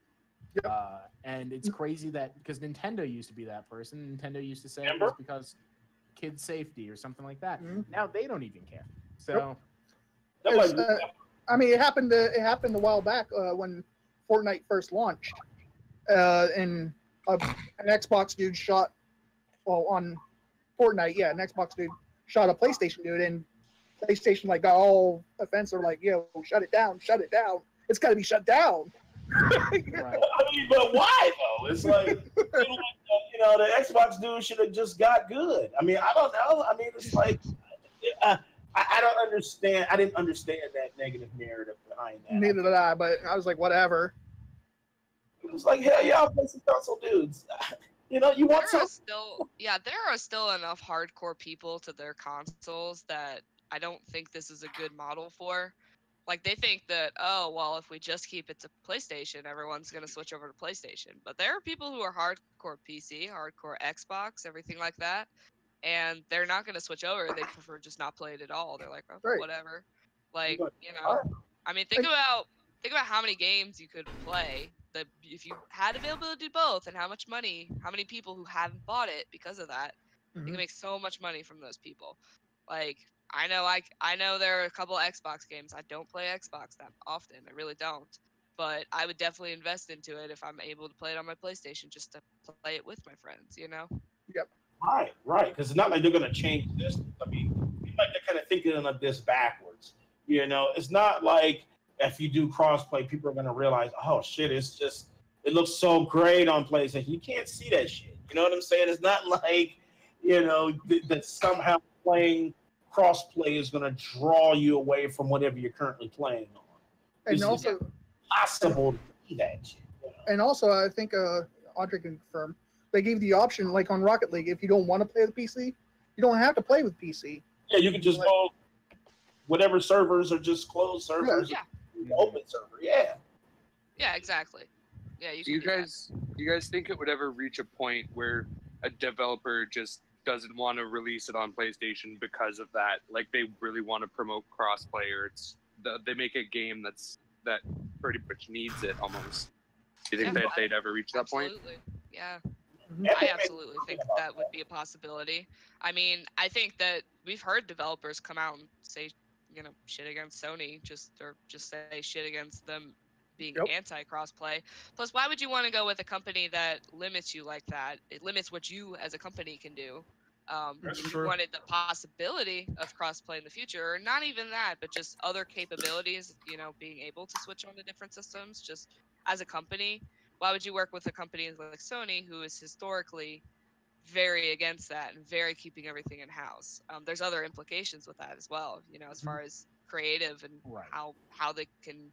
Yep. And it's crazy that because Nintendo used to be that person. Nintendo used to say it was because kids' safety or something like that. Now they don't even care. So, I mean, it happened a while back when Fortnite first launched, and an Xbox dude shot, on Fortnite, an Xbox dude shot a PlayStation dude, and PlayStation like got all offensive, like, yo, shut it down, it's got to be shut down. right. I mean, but why though? It's like, you know, the Xbox dude should have just got good. I mean, I don't know. I mean, it's like, I don't understand. I didn't understand that negative narrative behind that. Neither did I, but I was like, whatever. It was like, hell yeah, I'll play some console dudes. You know, you want some. There are still enough hardcore people to their consoles that I don't think this is a good model for. Like, they think that, oh, well, if we just keep it to PlayStation, everyone's going to switch over to PlayStation. But there are people who are hardcore PC, hardcore Xbox, everything like that, and they're not going to switch over. They prefer just not play it at all. They're like, oh, whatever. Like, you know, I mean, think about how many games you could play that if you had availability to do both, and how many people who haven't bought it because of that. You can make so much money from those people. Like, I know there are a couple Xbox games. I don't play Xbox that often. I really don't. But I would definitely invest into it if I'm able to play it on my PlayStation just to play it with my friends, you know? Yep. Right. Because it's not like they're going to change this. I mean, it's like they're kind of thinking of this backwards. You know, it's not like if you do crossplay, people are going to realize, oh, shit, it looks so great on PlayStation. You can't see that shit. You know what I'm saying? It's not like, you know, that somehow playing crossplay is going to draw you away from whatever you're currently playing on. And It's also, possible to see that shit. You know? and also, I think Audrey can confirm, they gave the option, like on Rocket League, if you don't want to play with PC, you don't have to play with PC. Yeah, you can just go whatever servers are just closed servers. Yeah. Open server. Yeah. Yeah, exactly. Yeah, Do you guys think it would ever reach a point where a developer just doesn't want to release it on PlayStation because of that? Like, they really want to promote crossplay, or they make a game that pretty much needs it almost. Do you think that they'd ever reach that point? Absolutely. Yeah. I absolutely think that would be a possibility. I mean, I think that we've heard developers come out and say, you know, shit against Sony, or just say shit against them being anti-crossplay. Plus, why would you want to go with a company that limits you like that? It limits what you as a company can do. If you wanted the possibility of crossplay in the future, or not even that, but just other capabilities, you know, being able to switch on to different systems, just as a company, why would you work with a company like Sony, who is historically very against that and very keeping everything in house? There's other implications with that as well, you know, as far as creative and how they can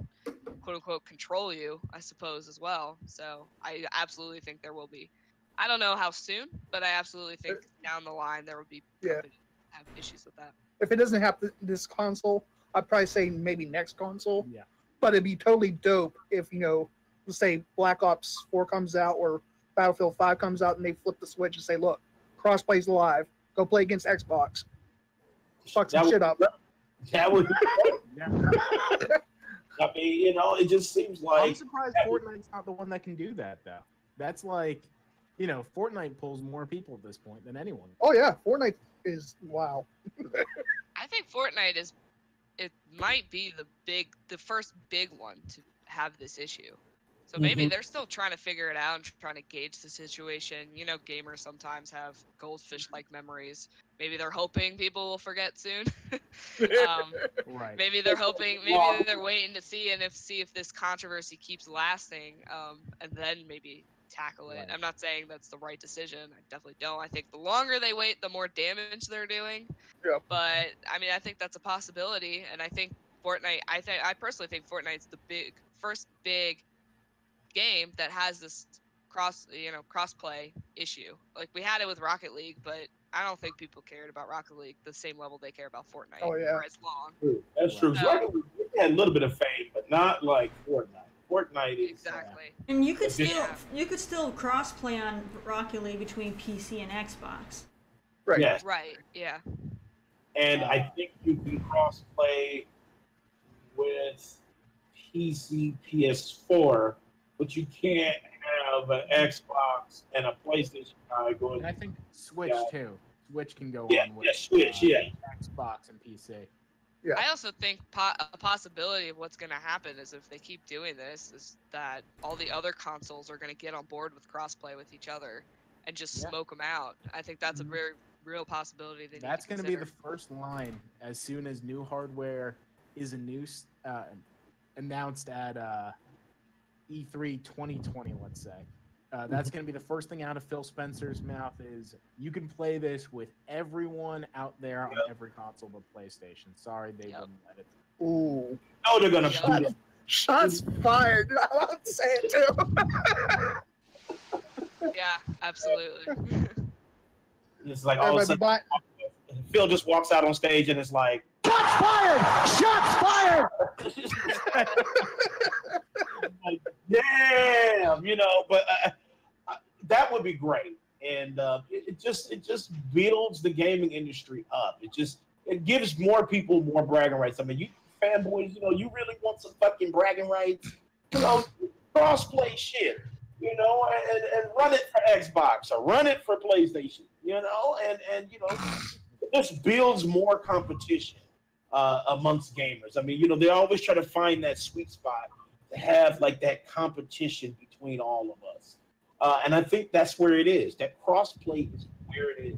quote unquote control you, I suppose, as well. So I absolutely think there will be. I don't know how soon, but I absolutely think down the line there will be companies that have issues with that. If it doesn't have this console, I'd probably say maybe next console. Yeah. But it'd be totally dope if, you know, let's say Black Ops 4 comes out or Battlefield 5 comes out and they flip the switch and say, look, crossplay's live. Go play against Xbox. Fuck some shit up. That would I mean, you know, it just seems like I'm surprised Fortnite's not the one that can do that, though. That's like, you know, Fortnite pulls more people at this point than anyone. Oh yeah, Fortnite is wow. I think Fortnite might be the first big one to have this issue. So maybe they're still trying to figure it out and trying to gauge the situation. You know, gamers sometimes have goldfish-like memories. Maybe they're hoping people will forget soon. Right. Maybe they're hoping. Maybe they're waiting to see if this controversy keeps lasting, and then maybe tackle it. Right. I'm not saying that's the right decision. I definitely don't. I think the longer they wait, the more damage they're doing. Yeah. But I mean, I think that's a possibility, and I think Fortnite. I personally think Fortnite's the first big game that has this crossplay issue. Like we had it with Rocket League, but I don't think people cared about Rocket League the same level they care about Fortnite Oh, yeah. for as long. True. That's true. So- Rocket League had a little bit of fame, but not like Fortnite. Fortnite is Exactly. And you could Yeah. still cross-play on Rocket League between PC and Xbox. Right. Yes, Right. Yeah. and I think you can cross play with PC, PS4, but you can't have an Xbox and a PlayStation guy going. And I think Switch Yeah. too. Switch can go Yeah, on with yeah, Switch, yeah. Xbox and PC. Yeah. I also think a possibility of what's going to happen is if they keep doing this, is that all the other consoles are going to get on board with crossplay with each other and just Yeah. smoke them out. I think that's a Mhm. very real possibility. That's going to be the first line as soon as new hardware is announced at E3 2020, let's say. That's going to be the first thing out of Phil Spencer's mouth is you can play this with everyone out there on every console but PlayStation. Sorry, they wouldn't let it. Ooh. Oh, they're gonna Yeah. boot it. Shots fired. I'm about to say it too. Yeah, absolutely. It's like all of a Everybody sudden, buy- Phil just walks out on stage and it's like, Shots fired! Shots fired! like, damn, but that would be great, and it just builds the gaming industry up. It gives more people more bragging rights. I mean, you fanboys, you really want some fucking bragging rights, crossplay shit, and run it for Xbox or run it for PlayStation, and it just builds more competition amongst gamers. I mean, they always try to find that sweet spot to have like that competition between all of us. And I think that's where it is. That crossplay is where it is.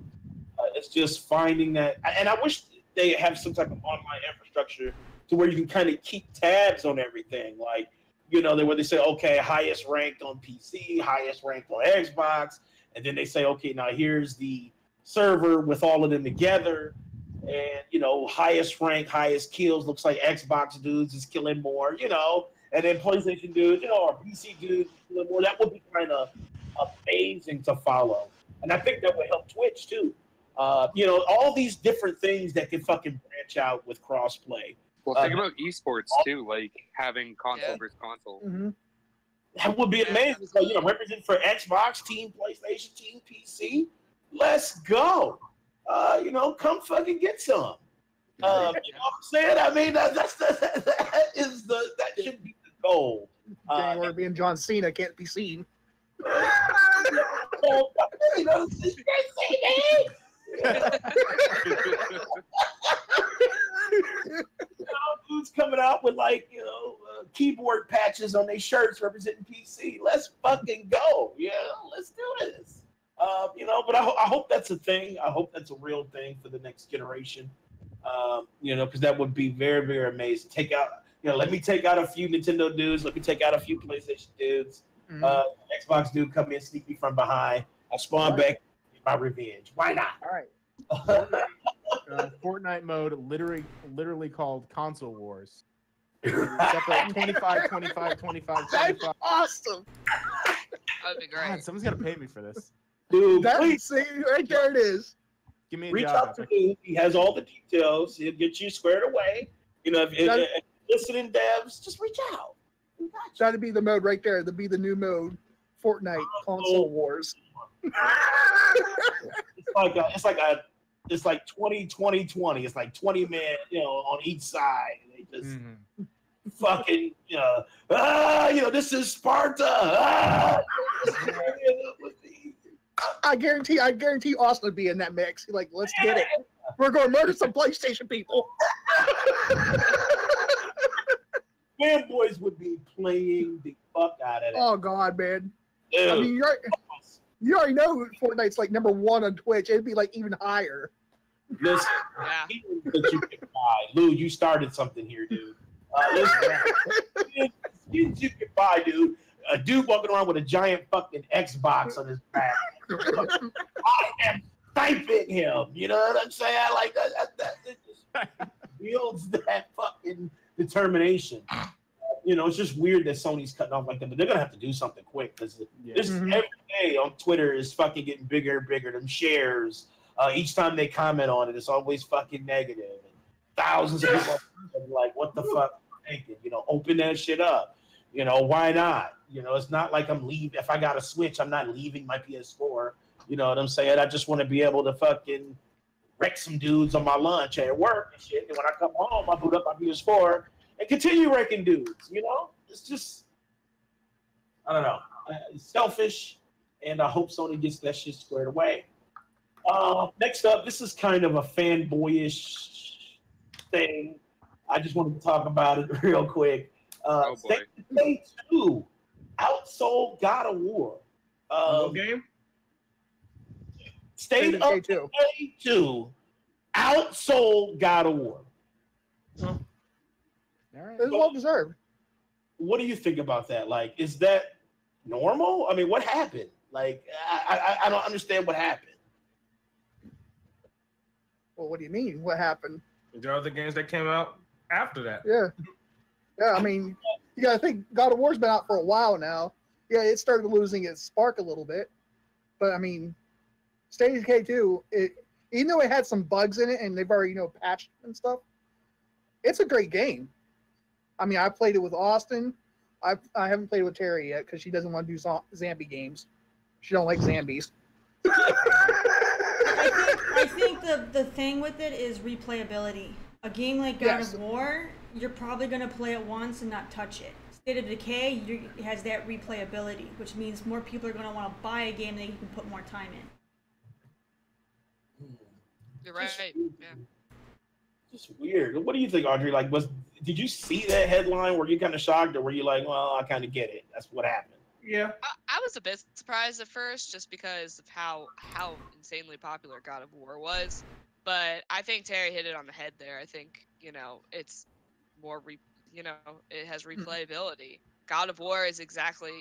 It's just finding that. And I wish they have some type of online infrastructure to where you can kind of keep tabs on everything. Like, where they say, okay, highest ranked on PC, highest ranked on Xbox. And then they say, okay, now here's the server with all of them together. And, highest rank, highest kills. Looks like Xbox dudes is killing more, and then PlayStation dudes, or PC dudes killing more. That would be kind of amazing to follow. And I think that would help Twitch too. All these different things that can fucking branch out with crossplay. Well, think about esports too, like having console versus console. Mm-hmm. That would be Yeah, amazing. So, represent for Xbox, Team PlayStation, Team PC. Let's go. Come fucking get some. You know what I'm saying? I mean, that should be the goal. January being John Cena can't be seen. Dudes coming out with keyboard patches on their shirts representing PC. Let's fucking go. Yeah, let's do this. But I hope that's a thing. I hope that's a real thing for the next generation. Because that would be very, very amazing. Let me take out a few Nintendo dudes. Let me take out a few PlayStation dudes. Xbox dude come in, sneak me from behind. I spawn back, get my revenge. Why not? All right. Fortnite mode, literally called Console Wars. Separate 25, 25, 25, That's 25. awesome. That'd be God, great. someone's got to pay me for this. Dude, That, please see, right there it is. Give me a reach job. out to Epic. Lou. He has all the details. He'll get you squared away. If listening devs, just reach out. We got you. That'd be the mode right there. That'd be the new mode. Fortnite console wars. It's like 20, 20, 20. It's like 20 men, on each side. And they just fucking, this is Sparta. I guarantee Austin would be in that mix. Like, let's get it. We're going to murder some PlayStation people. Fanboys would be playing the fuck out of that. Oh God, man. Dude. I mean, you already know Fortnite's like #1 on Twitch. It'd be like even higher. Listen, Yeah. that you can buy. Lou, you started something here, dude. Skins you can buy, dude. A dude walking around with a giant fucking Xbox on his back. I am sniping him. You know what I'm saying? Like that it just builds that fucking determination. It's just weird that Sony's cutting off like that, but they're gonna have to do something quick because this every day on Twitter is fucking getting bigger and bigger. Them shares, each time they comment on it, it's always fucking negative. And thousands of people are like, "What the fuck?" Thinking, open that shit up. Why not? It's not like I'm leaving. If I got a Switch, I'm not leaving my PS4. You know what I'm saying? I just want to be able to fucking wreck some dudes on my lunch at work and shit. And when I come home, I boot up my PS4 and continue wrecking dudes. It's just, I don't know. It's selfish, and I hope Sony gets that shit squared away. Next up, this is kind of a fanboyish thing. I just wanted to talk about it real quick. State of Decay 2 outsold God of War. What game? State of Decay 2 outsold God of War. All right. It's well deserved. What do you think about that? Like, is that normal? I mean, what happened? Like, I don't understand what happened. Well, what do you mean? What happened? There are other games that came out after that. Yeah. I mean, you gotta think God of War's been out for a while now. Yeah, it started losing its spark a little bit, but I mean, State of Decay 2, even though it had some bugs in it and they've already patched and stuff, it's a great game. I mean, I played it with Austin. I haven't played it with Terry yet because she doesn't want to do zombie games. She don't like zombies. I think the thing with it is replayability. A game like God of War, you're probably going to play it once and not touch it. State of Decay has that replayability, which means more people are going to want to buy a game that you can put more time in. You're right. Yeah. Just weird. What do you think, Audrey? Like, did you see that headline? Were you kind of shocked, or were you like, well, I kind of get it? That's what happened. Yeah. I was a bit surprised at first, just because of how insanely popular God of War was. But I think Terry hit it on the head there. I think it's more it has replayability. God of War is exactly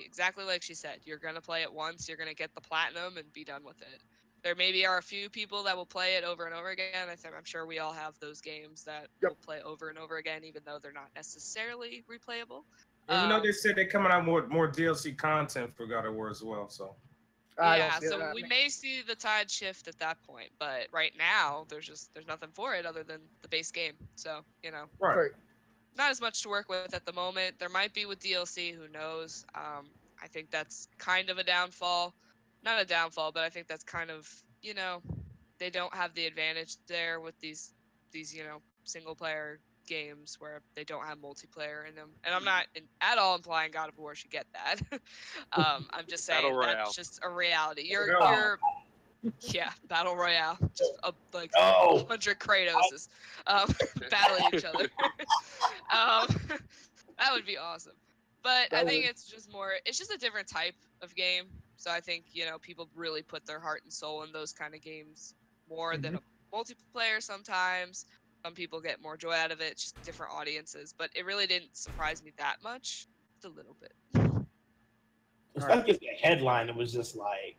like she said. You're gonna play it once. You're gonna get the platinum and be done with it. There maybe are a few people that will play it over and over again. I'm sure we all have those games that will play over and over again, even though they're not necessarily replayable. Even though they said they're coming out more DLC content for God of War as well, so. Yeah, so we may see the tide shift at that point, but right now there's nothing for it other than the base game. So Right. Not as much to work with at the moment. There might be with DLC, who knows? I think that's kind of a downfall. Not a downfall, but I think that's kind of, they don't have the advantage there with these single player games where they don't have multiplayer in them. And I'm not at all implying God of War should get that. I'm just saying Battle Royale. that's just a reality. You're Battle Royale. Just like 100 Kratoses battling each other. That would be awesome. But I think it's just a different type of game. So I think, people really put their heart and soul in those kind of games more than a multiplayer sometimes. Some people get more joy out of it, just different audiences. But it really didn't surprise me that much. Just a little bit. It's not just the headline. It was just like,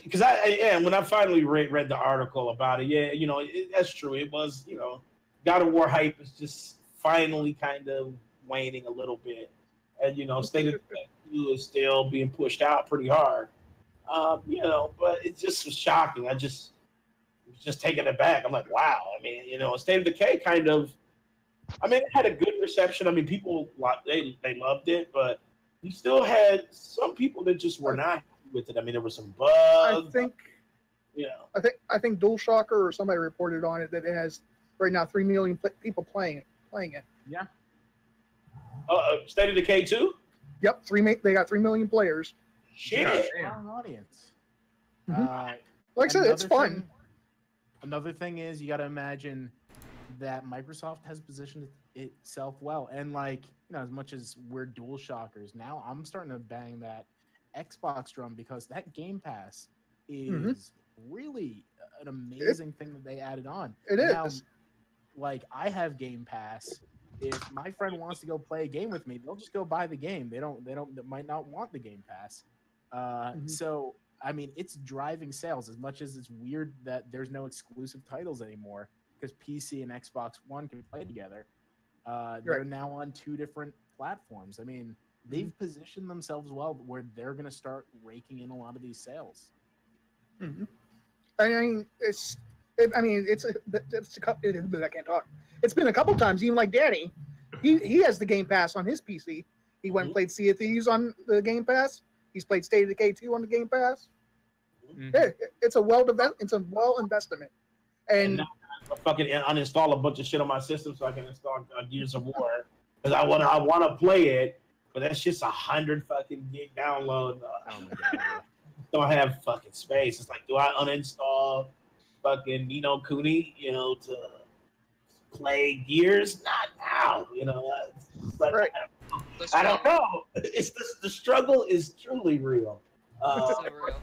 because when I finally read the article about it, that's true. It was, God of War hype is just finally kind of waning a little bit. And, State of Decay 2 is still being pushed out pretty hard. But it just was shocking. I was just taken aback. I'm like, wow. I mean, State of Decay it had a good reception. I mean, people, they loved it, but you still had some people that just were not happy with it. I mean, there were some bugs. I think DualShocker or somebody reported on it that it has right now 3 million people playing it. Yeah. State of Decay 2? Yep, they got 3 million players. Shit. Audience. Like I said, it's fun. Another thing is, you got to imagine that Microsoft has positioned itself well, and as much as we're dual shockers now, I'm starting to bang that Xbox drum because that Game Pass is really an amazing thing that they added on. It is. I have Game Pass. If my friend wants to go play a game with me, they'll just go buy the game. They might not want the Game Pass. So I mean, it's driving sales as much as it's weird that there's no exclusive titles anymore because PC and Xbox One can play together. They're now on 2 different platforms. I mean, they've positioned themselves well where they're going to start raking in a lot of these sales. Mm-hmm. I mean, I can't talk. It's been a couple times, even like Danny. He has the Game Pass on his PC. He went and played Sea of Thieves on the Game Pass. He's played State of Decay 2 on the Game Pass. It's a well investment. And I fucking uninstall a bunch of shit on my system so I can install Gears of War because I want to play it, but that's just 100 fucking gig download. Oh my God. Don't have fucking space. It's like, do I uninstall fucking Nino Kuni, to play Gears? Not now, But right. I don't know. It's the struggle is truly real. So real.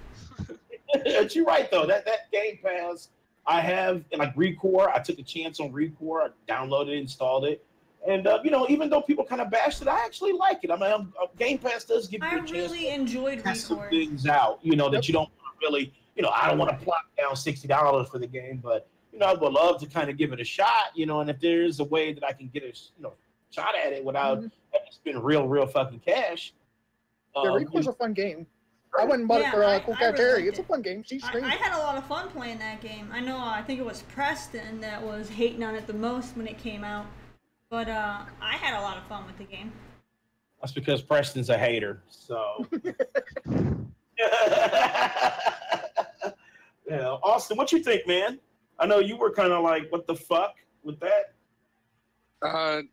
But you're right though. That Game Pass I have, and like Recore, I took a chance on Recore. I downloaded it, installed it. And, even though people kind of bashed it, I actually like it. I mean, Game Pass does give you a chance really enjoyed to test some Recore. things out, that you don't really, I don't want to plop down $60 for the game, but, I would love to kind of give it a shot, and if there's a way that I can get a, shot at it without having to spend real fucking cash. Recore's a fun game. I went and bought it for Cool Cat Terry. It's a fun game. I had a lot of fun playing that game. I know, I think it was Preston that was hating on it the most when it came out. But I had a lot of fun with the game. That's because Preston's a hater, so. Yeah, Austin, what you think, man? I know you were kind of like, what the fuck with that? I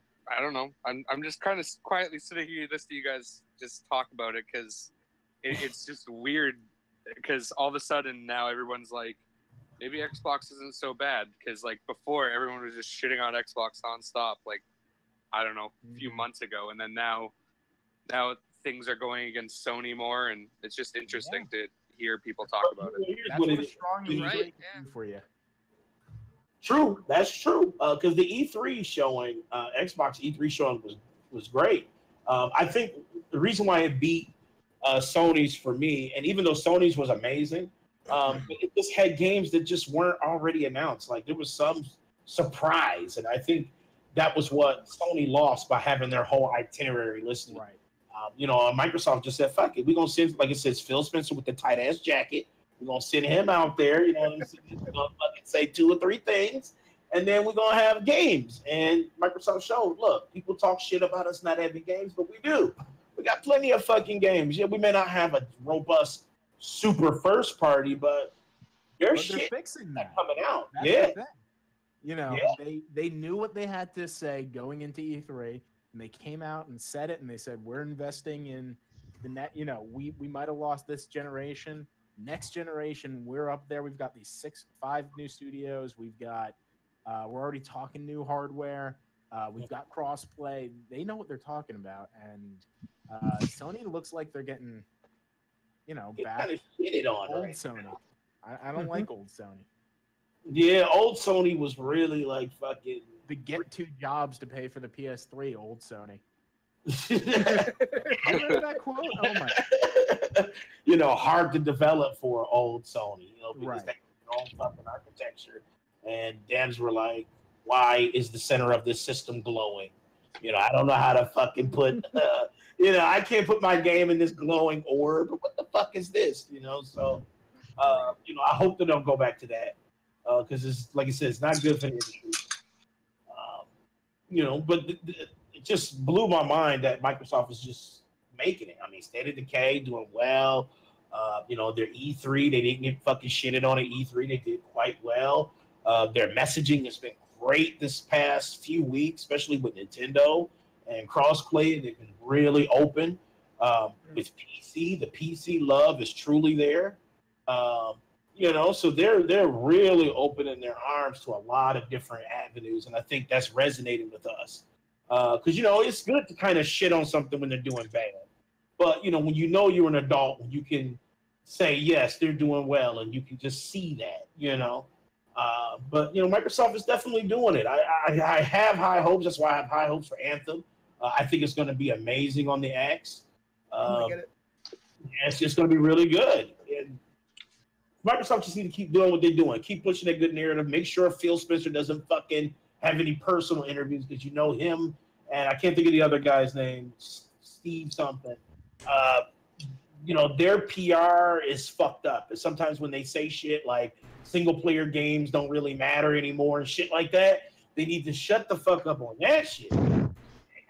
don't know. I'm just kind of quietly sitting here listening to you guys just talk about it because it's just weird because all of a sudden now everyone's like, maybe Xbox isn't so bad because like before everyone was just shitting on Xbox nonstop, like I don't know, a few months ago, and then now things are going against Sony more, and it's just interesting to hear people talk about it. That's what a strong right for you. True, that's true. Because the E3 showing, Xbox E3 showing was great. I think the reason why it beat Sony's for me, and even though Sony's was amazing. It just had games that just weren't already announced. Like there was some surprise, and I think that was what Sony lost by having their whole itinerary listed. Right. Microsoft just said, "Fuck it, we're gonna send," like it says, Phil Spencer with the tight ass jacket. We're gonna send him out there. We're gonna fucking say 2 or 3 things, and then we're gonna have games. And Microsoft showed, look, people talk shit about us not having games, but we do. We got plenty of fucking games. Yeah, we may not have a robust super first party, but there's shit fixing that coming out. That's the thing. They knew what they had to say going into E3, and they came out and said it, and they said we're investing in the net. We might have lost this generation. Next generation, we're up there. We've got these 5 new studios. We've got we're already talking new hardware. We've got crossplay. They know what they're talking about, and Sony looks like they're getting. Back kind of shitted on old right Sony. I don't like old Sony. Yeah, old Sony was really like fucking. The get 2 jobs to pay for the PS3, old Sony. I remember that quote. Oh my. Hard to develop for old Sony. Because right. they have their own fucking architecture, and devs were like, "Why is the center of this system glowing?" I don't know how to fucking put. I can't put my game in this glowing orb. What the fuck is this? So, I hope they don't go back to that because it's like I said, it's not good for the industry. But it just blew my mind that Microsoft is just making it. I mean, State of Decay doing well. Their E3, they didn't get fucking shitted on at E3. They did quite well. Their messaging has been great this past few weeks, especially with Nintendo and crossplay. They've been really open with PC. The PC love is truly there. So they're really opening their arms to a lot of different avenues, and I think that's resonating with us. Because it's good to kind of shit on something when they're doing bad, but when you're an adult, you can say yes, they're doing well, and you can just see that. But Microsoft is definitely doing it. I have high hopes. That's why I have high hopes for Anthem. I think it's going to be amazing on the X. It's just going to be really good. And Microsoft just need to keep doing what they're doing. Keep pushing that good narrative. Make sure Phil Spencer doesn't fucking have any personal interviews because you know him, and I can't think of the other guy's name, Steve something. You know, their PR is fucked up. And sometimes when they say shit like single player games don't really matter anymore and shit like that, they need to shut the fuck up on that shit and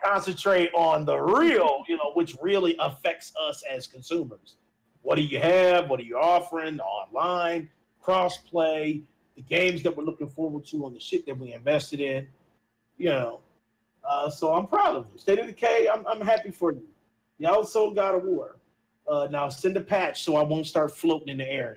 concentrate on the real, you know, which really affects us as consumers. What do you have? What are you offering? Online, cross-play, the games that we're looking forward to on the shit that we invested in, you know. So I'm proud of you. State of Decay, I'm happy for you. You also got a war. Now send a patch so I won't start floating in the air.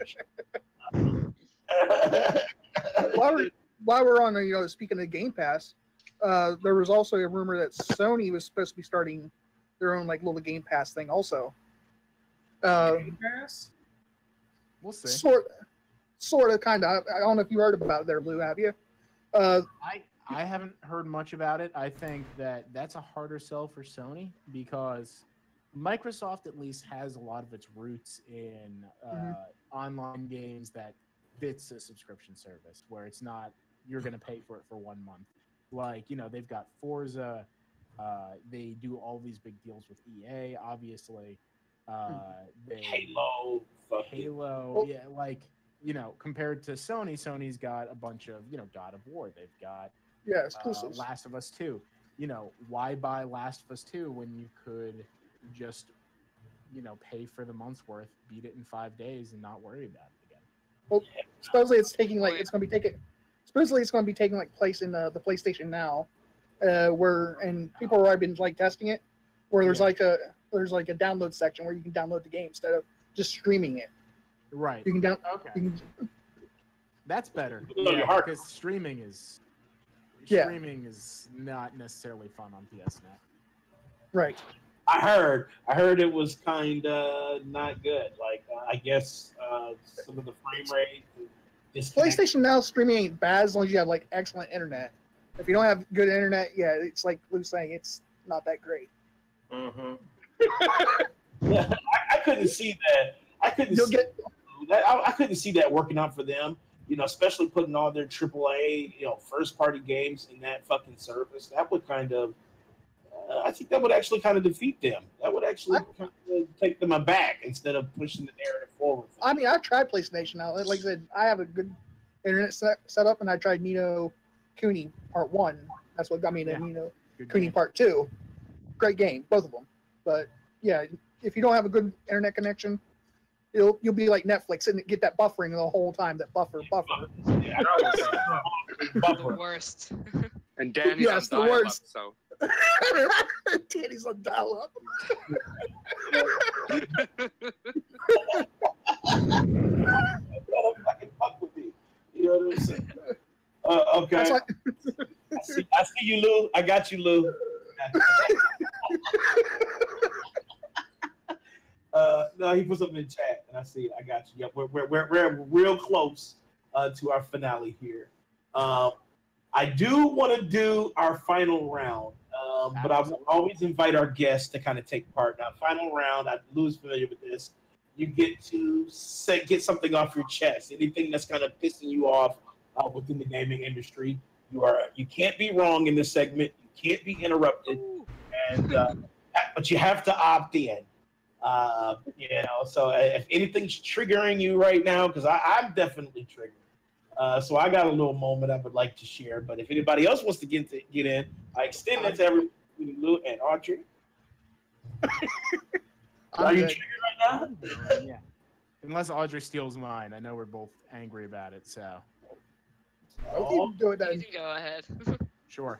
While we're on, you know, speaking of Game Pass, there was also a rumor that Sony was supposed to be starting their own like little Game Pass thing also. Game Pass? We'll see. Sort of, kind of. I don't know if you heard about it there, Lou. Have you? I haven't heard much about it. I think that that's a harder sell for Sony because Microsoft at least has a lot of its roots in online games that fits a subscription service where it's not you're going to pay for it for 1 month. Like, you know, they've got Forza. They do all these big deals with EA, obviously. Halo. Yeah, like, you know, compared to Sony's got a bunch of, you know, God of War. They've got exclusives. Last of Us 2. You know, why buy Last of Us 2 when you could just, you know, pay for the month's worth, beat it in 5 days, and not worry about it again? Well, supposedly it's taking like supposedly it's going to be taking like place in the PlayStation Now, and people have already been like testing it, where there's like a download section where you can download the game instead of just streaming it. Right. You can down. Okay. That's better. Yeah, because streaming is not necessarily fun on PSNet. Right. I heard it was kind of not good. Like, I guess some of the frame rate. PlayStation Now streaming ain't bad as long as you have like excellent internet. If you don't have good internet, yeah, it's like Lou's saying, it's not that great. Mm-hmm. Yeah, I couldn't see that. I couldn't see that working out for them. You know, especially putting all their AAA, you know, first-party games in that fucking service. That would kind of, I think that would actually kind of defeat them. That would actually kind of take them aback instead of pushing the narrative forward. I mean, I tried PlayStation Now. Like I said, I have a good internet set up, and I tried Ni no Kuni Part 1. That's what got me into Ni no Kuni Part 2. Great game, both of them. But yeah, if you don't have a good internet connection, you'll be like Netflix and get that buffering the whole time. That buffer. Yeah, The worst. And Danny's Yes, on the dial-up, worst. so Danny's on dial-up. You know what I'm saying? Okay. I see you, Lou. I got you, Lou. No, he put something in chat, and I see it. I got you. Yep, we're real close to our finale here. I do want to do our final round, but I will always invite our guests to kind of take part. Now, final round, Lou's familiar with this. You get to get something off your chest. Anything that's kind of pissing you off within the gaming industry. You can't be wrong in this segment. You can't be interrupted, and but you have to opt in. You know, so if anything's triggering you right now, because I'm definitely triggered. So I got a little moment I would like to share, but if anybody else wants to get in, I extend that to everyone, Lou and Audrey. Are you triggered right now? Yeah. Unless Audrey steals mine. I know we're both angry about it, so. You can You can go ahead. Sure.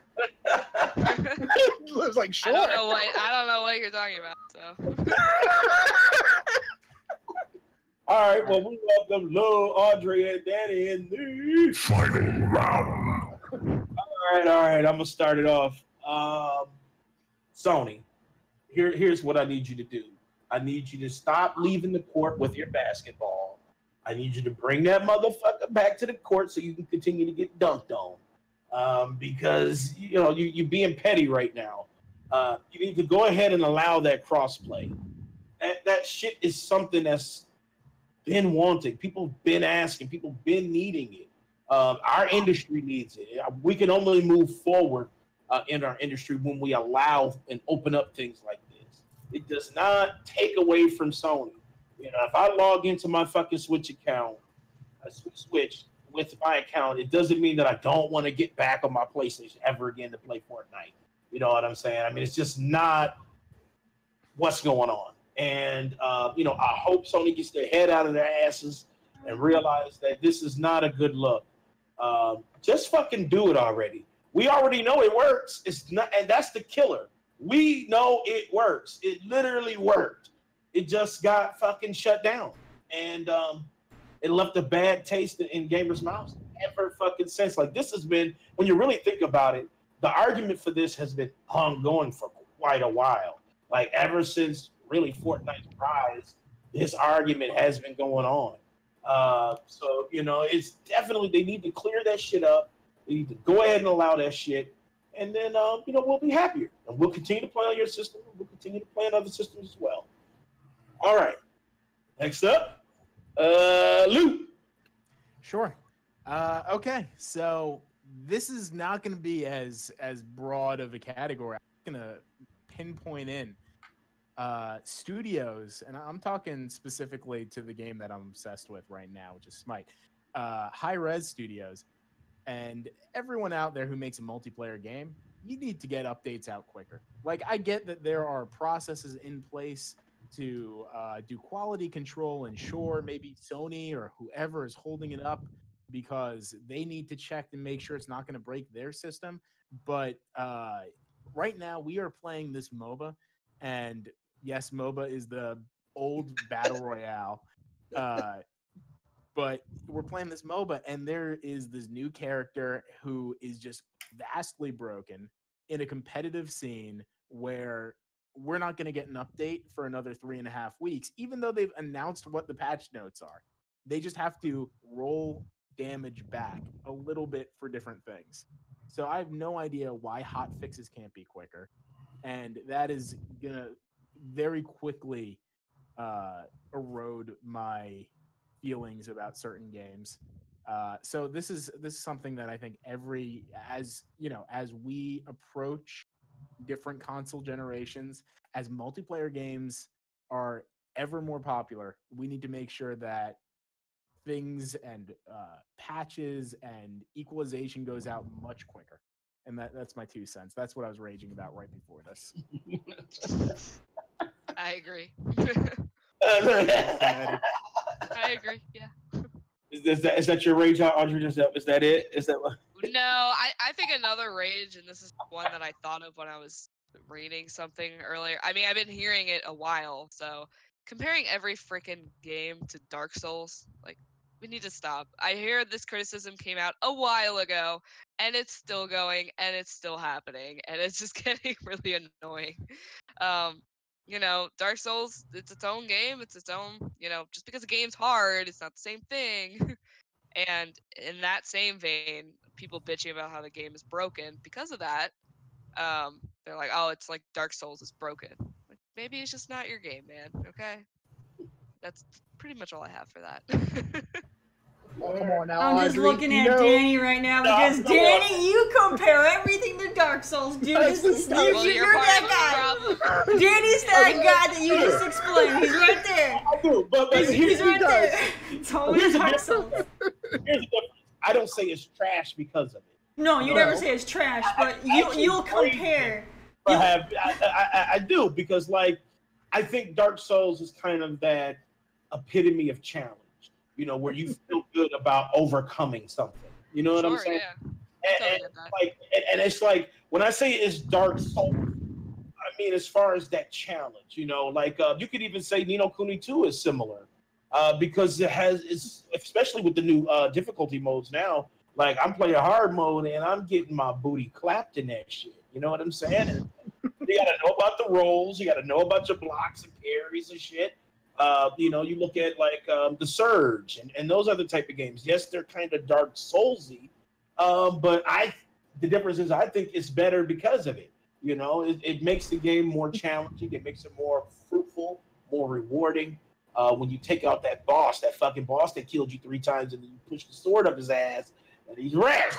Lou's like, sure. I don't know what you're talking about. So. All right, well, we welcome Lou, Audrey, and Danny in the final round. All right, I'm going to start it off. Sony, here's what I need you to do. I need you to stop leaving the court with your basketball. I need you to bring that motherfucker back to the court so you can continue to get dunked on. Because, you know, you're being petty right now. You need to go ahead and allow that crossplay. That shit is something that's been wanting. People been asking. People been needing it. Our industry needs it. We can only move forward in our industry when we allow and open up things like this. It does not take away from Sony. You know, if I log into my fucking Switch account, Switch with my account, it doesn't mean that I don't want to get back on my PlayStation ever again to play Fortnite. You know what I'm saying? I mean, it's just not what's going on. And, you know, I hope Sony gets their head out of their asses and realize that this is not a good look. Just fucking do it already. We already know it works. It's not, and that's the killer. We know it works. It literally worked. It just got fucking shut down. And it left a bad taste in gamers' mouths ever fucking since. Like, this has been, when you really think about it, the argument for this has been ongoing for quite a while. Like, ever since really Fortnite's rise, this argument has been going on. So, you know, it's definitely, they need to clear that shit up. They need to go ahead and allow that shit. And then, you know, we'll be happier. And we'll continue to play on your system. We'll continue to play on other systems as well. All right. Next up, Lou. Sure. Okay. So this is not going to be as broad of a category. I'm going to pinpoint in studios, and I'm talking specifically to the game that I'm obsessed with right now, which is Smite. High-res studios, and everyone out there who makes a multiplayer game, you need to get updates out quicker. Like, I get that there are processes in place to do quality control, and sure, maybe Sony or whoever is holding it up because they need to check and make sure it's not going to break their system. But right now, we are playing this MOBA, and yes, MOBA is the old battle royale. But we're playing this MOBA, and there is this new character who is just vastly broken in a competitive scene where we're not going to get an update for another 3.5 weeks, even though they've announced what the patch notes are. They just have to roll damage back a little bit for different things. So I have no idea why hot fixes can't be quicker. And that is going to very quickly erode my feelings about certain games. So this is something that I think as we approach different console generations, as multiplayer games are ever more popular, we need to make sure that things and patches and equalization goes out much quicker. And that's my 2 cents. That's what I was raging about right before this. I agree. Alrighty. I agree. Yeah. Is that your rage, Audrey? Is that it? Is that what? No, I think another rage, and this is one that I thought of when I was reading something earlier. I mean, I've been hearing it a while, so comparing every freaking game to Dark Souls, like, we need to stop. I hear this criticism came out a while ago, and it's still going, and it's still happening, and it's just getting really annoying. You know, Dark Souls, it's its own game, it's its own, you know, just because a game's hard, it's not the same thing. And in that same vein, people bitching about how the game is broken because of that. They're like, oh, it's like Dark Souls is broken. Like, maybe it's just not your game, man. Okay, that's pretty much all I have for that. Oh, come on now, I'm just Audrey. looking at Danny right now because Danny, you compare everything to Dark Souls, dude. That's This is, Well, you're you're part of the that guy. problem. Danny's that guy that you just explained. He's right there. I do, but He's right there. It's always Here's the Dark difference. Souls. Here's the difference. I don't say it's trash because of it. No, you No. never say it's trash, but you'll compare. I do, because, like, I think Dark Souls is kind of that epitome of challenge, you know, where you feel good about overcoming something. You know what I'm saying? Yeah. And it's like, when I say it's Dark Souls, I mean, as far as that challenge, you know, like, you could even say Ni no Kuni 2 is similar, because it's especially with the new difficulty modes now. Like, I'm playing hard mode and I'm getting my booty clapped in that shit. You know what I'm saying? And you gotta know about the rolls. You gotta know about your blocks and parries and shit. You know, you look at, like, the Surge and those other type of games. Yes, they're kind of Dark Soulsy, but the difference is I think it's better because of it. You know, it makes the game more challenging. It makes it more fruitful, more rewarding. When you take out that fucking boss that killed you 3 times, and then you push the sword up his ass, and he's red.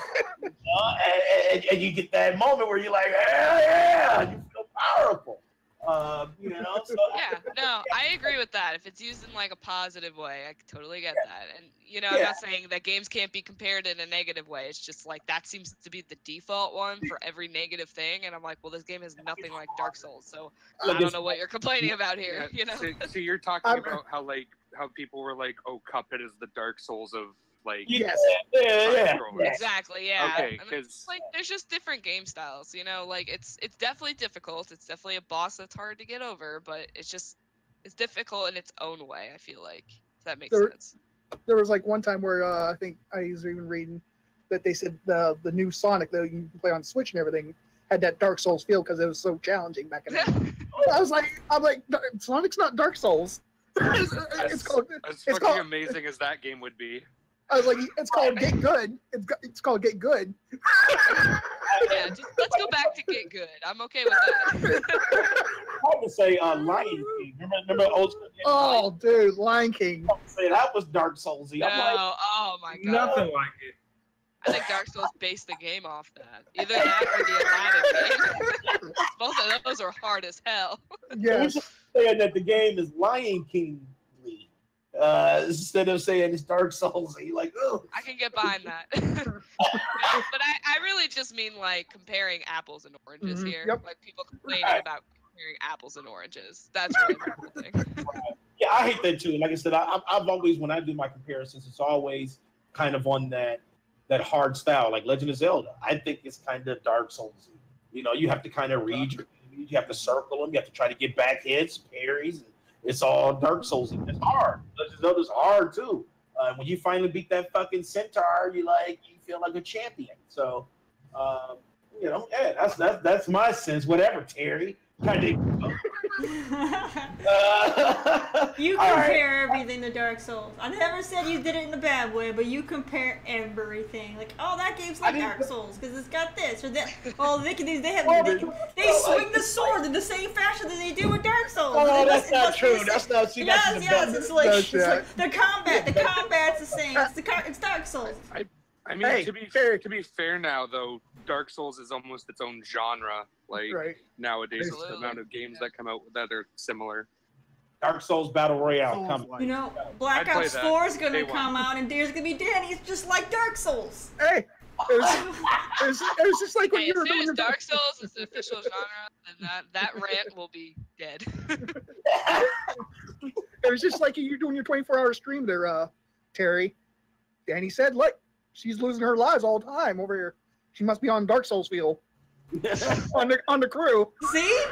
And you get that moment where you're like, hell yeah, you feel powerful. So Yeah, no, I agree with that. If it's used in like a positive way, I totally get that. And I'm not saying that games can't be compared in a negative way. It's just like that seems to be the default one for every negative thing. And I'm like, well, this game is nothing like Dark Souls, so I don't know what you're complaining about here. So you're talking about how people were like, oh, Cuphead is the Dark Souls of like yeah. Exactly, yeah. Okay, And it's like there's just different game styles, like it's definitely difficult. It's definitely a boss that's hard to get over, but it's difficult in its own way, I feel like. If that makes sense. There was like one time where I think I was even reading that they said the new Sonic that you can play on Switch and everything had that Dark Souls feel because it was so challenging back in the day. I'm like, Sonic's not Dark Souls. As fucking amazing as that game would be. I was like, it's called Get Good. It's called Get Good. Yeah, let's go back to Get Good. I'm okay with that. I would say Lion King. Remember old school? Oh, dude, Lion King. I would say that was Dark Soulsy. No, I'm like, oh my god. Nothing like it. I think Dark Souls based the game off that. Either that or the Aladdin game. Both of those are hard as hell. Yes. Saying that the game is Lion King. Instead of saying it's Dark Soulsy, like, oh. I can get behind that. But I really just mean like comparing apples and oranges here. Yep. Like people complaining about comparing apples and oranges. That's really the whole thing. Yeah, I hate that too. Like I said, I've always, when I do my comparisons, it's always kind of on that hard style, like Legend of Zelda. I think it's kind of Dark Soulsy. You have to kind of read your enemies, you have to circle them, you have to try to get back hits, parries. It's all Dark Souls. It's hard. Legend of Zelda's hard too. When you finally beat that fucking centaur, you feel like a champion. So, that's my sense. Whatever, Terry. Kind of. You compare everything to Dark Souls. I never said you did it in a bad way, but you compare everything. Like, oh, that game's like Dark Souls because it's got this or that. Well, they swing the sword in the same fashion that they do with Dark Souls. Oh, that's not true. That's not. See, that's yes. It's like the combat. The combat's the same. It's Dark Souls. I mean, to be fair now, though, Dark Souls is almost its own genre. Like nowadays, Absolutely. the amount of games that come out that are similar. Dark Souls Battle Royale coming. Black Ops 4 is going to come out, and there's going to be Danny. It's just like Dark Souls. Hey, it was just like when you were doing your Dark Souls is the official genre, then that rant will be dead. It was just like you doing your 24-hour stream there, Terry. Danny said, look, she's losing her lives all the time over here. She must be on Dark Souls field. on the crew. See?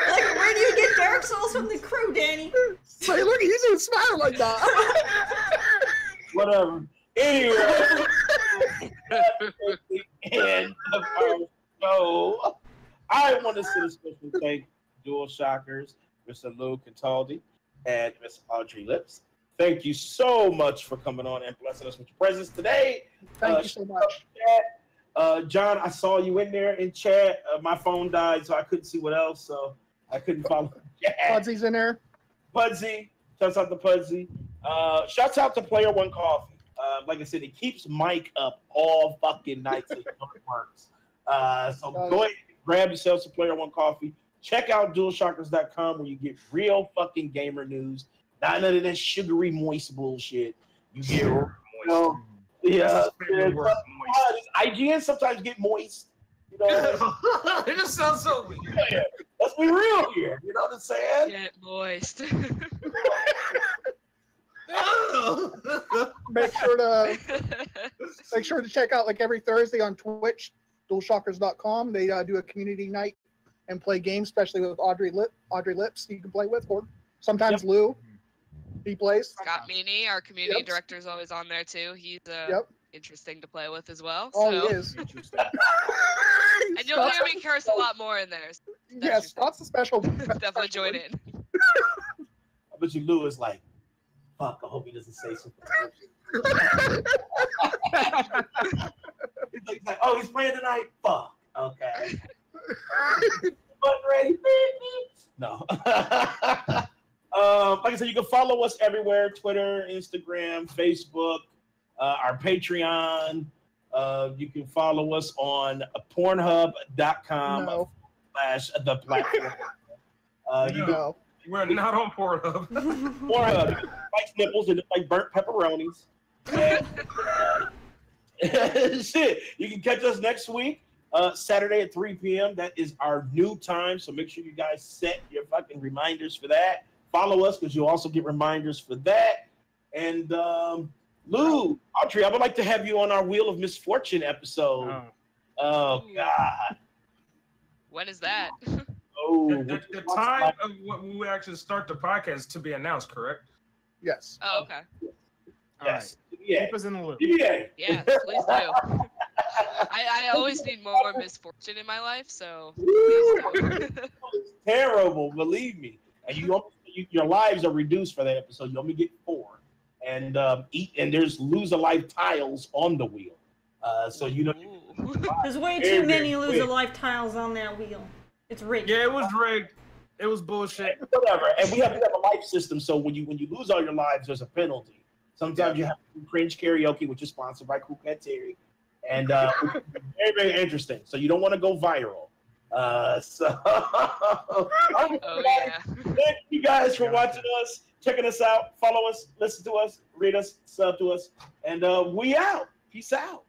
Like, where do you get Dark Souls from the crew, Danny? Say, look, he's even smiling like that. Whatever. Anyway, end of our show. I want to say a special thank Dual Shockers, Mr. Lou Cataldi, and Miss Audrey Lips. Thank you so much for coming on and blessing us with your presence today. Thank you so much. John, I saw you in there in chat. My phone died, so I couldn't see what else, so I couldn't follow. Pudsy's in there. Pudsy, shouts out to Pudsy. Shouts out to Player One Coffee. Like I said, it keeps Mike up all fucking night so it works. So go ahead and grab yourself some Player One Coffee. Check out DualShockers.com where you get real fucking gamer news. Not none of that sugary moist bullshit. You get yeah. IGN sometimes get moist. It just sounds so weird. Yeah. Let's be real here. You know what I'm saying? Get moist. Make sure to check out like every Thursday on Twitch, DualShockers.com. They do a community night and play games, especially with Audrey Lips you can play with, or sometimes Lou. He plays. Scott Meany, our community director, is always on there too. He's interesting to play with as well. Oh, he is. And you'll hear me curse a lot more in there. So yes, lots of special. Definitely join in. I bet you Lou is like, fuck, I hope he doesn't say something. He's like, oh, he's playing tonight? Fuck. Okay. But ready? No. Like I said, you can follow us everywhere: Twitter, Instagram, Facebook. our Patreon. You can follow us on pornhub.com No. /the platform. No. We're not on Pornhub. Pornhub, you can like nipples and like burnt pepperonis. And shit, you can catch us next week, Saturday at 3 p.m. That is our new time, so make sure you guys set your fucking reminders for that. Follow us because you'll also get reminders for that. And Lou, Audrey, I would like to have you on our Wheel of Misfortune episode. Oh God. When is that? Oh, The time of when we actually start the podcast is to be announced, correct? Yes. Oh, okay. yes. Keep us in the loop. Yeah. Yeah, please do. I always need more misfortune in my life, so please do. It's terrible, believe me. And your lives are reduced for that episode. You only get 4, and there's lose a life tiles on the wheel. So you know. Ooh. There's way too many loser life tiles on that wheel. It's rigged. Yeah, it was rigged. It was bullshit. Whatever. And we have a life system, so when you lose all your lives, there's a penalty. Sometimes you have to do cringe karaoke, which is sponsored by Cool Cat Terry, and very, very interesting. So you don't want to go viral. Oh yeah. Thank you guys for watching us, checking us out, follow us, listen to us, read us, sub to us, and we out. Peace out.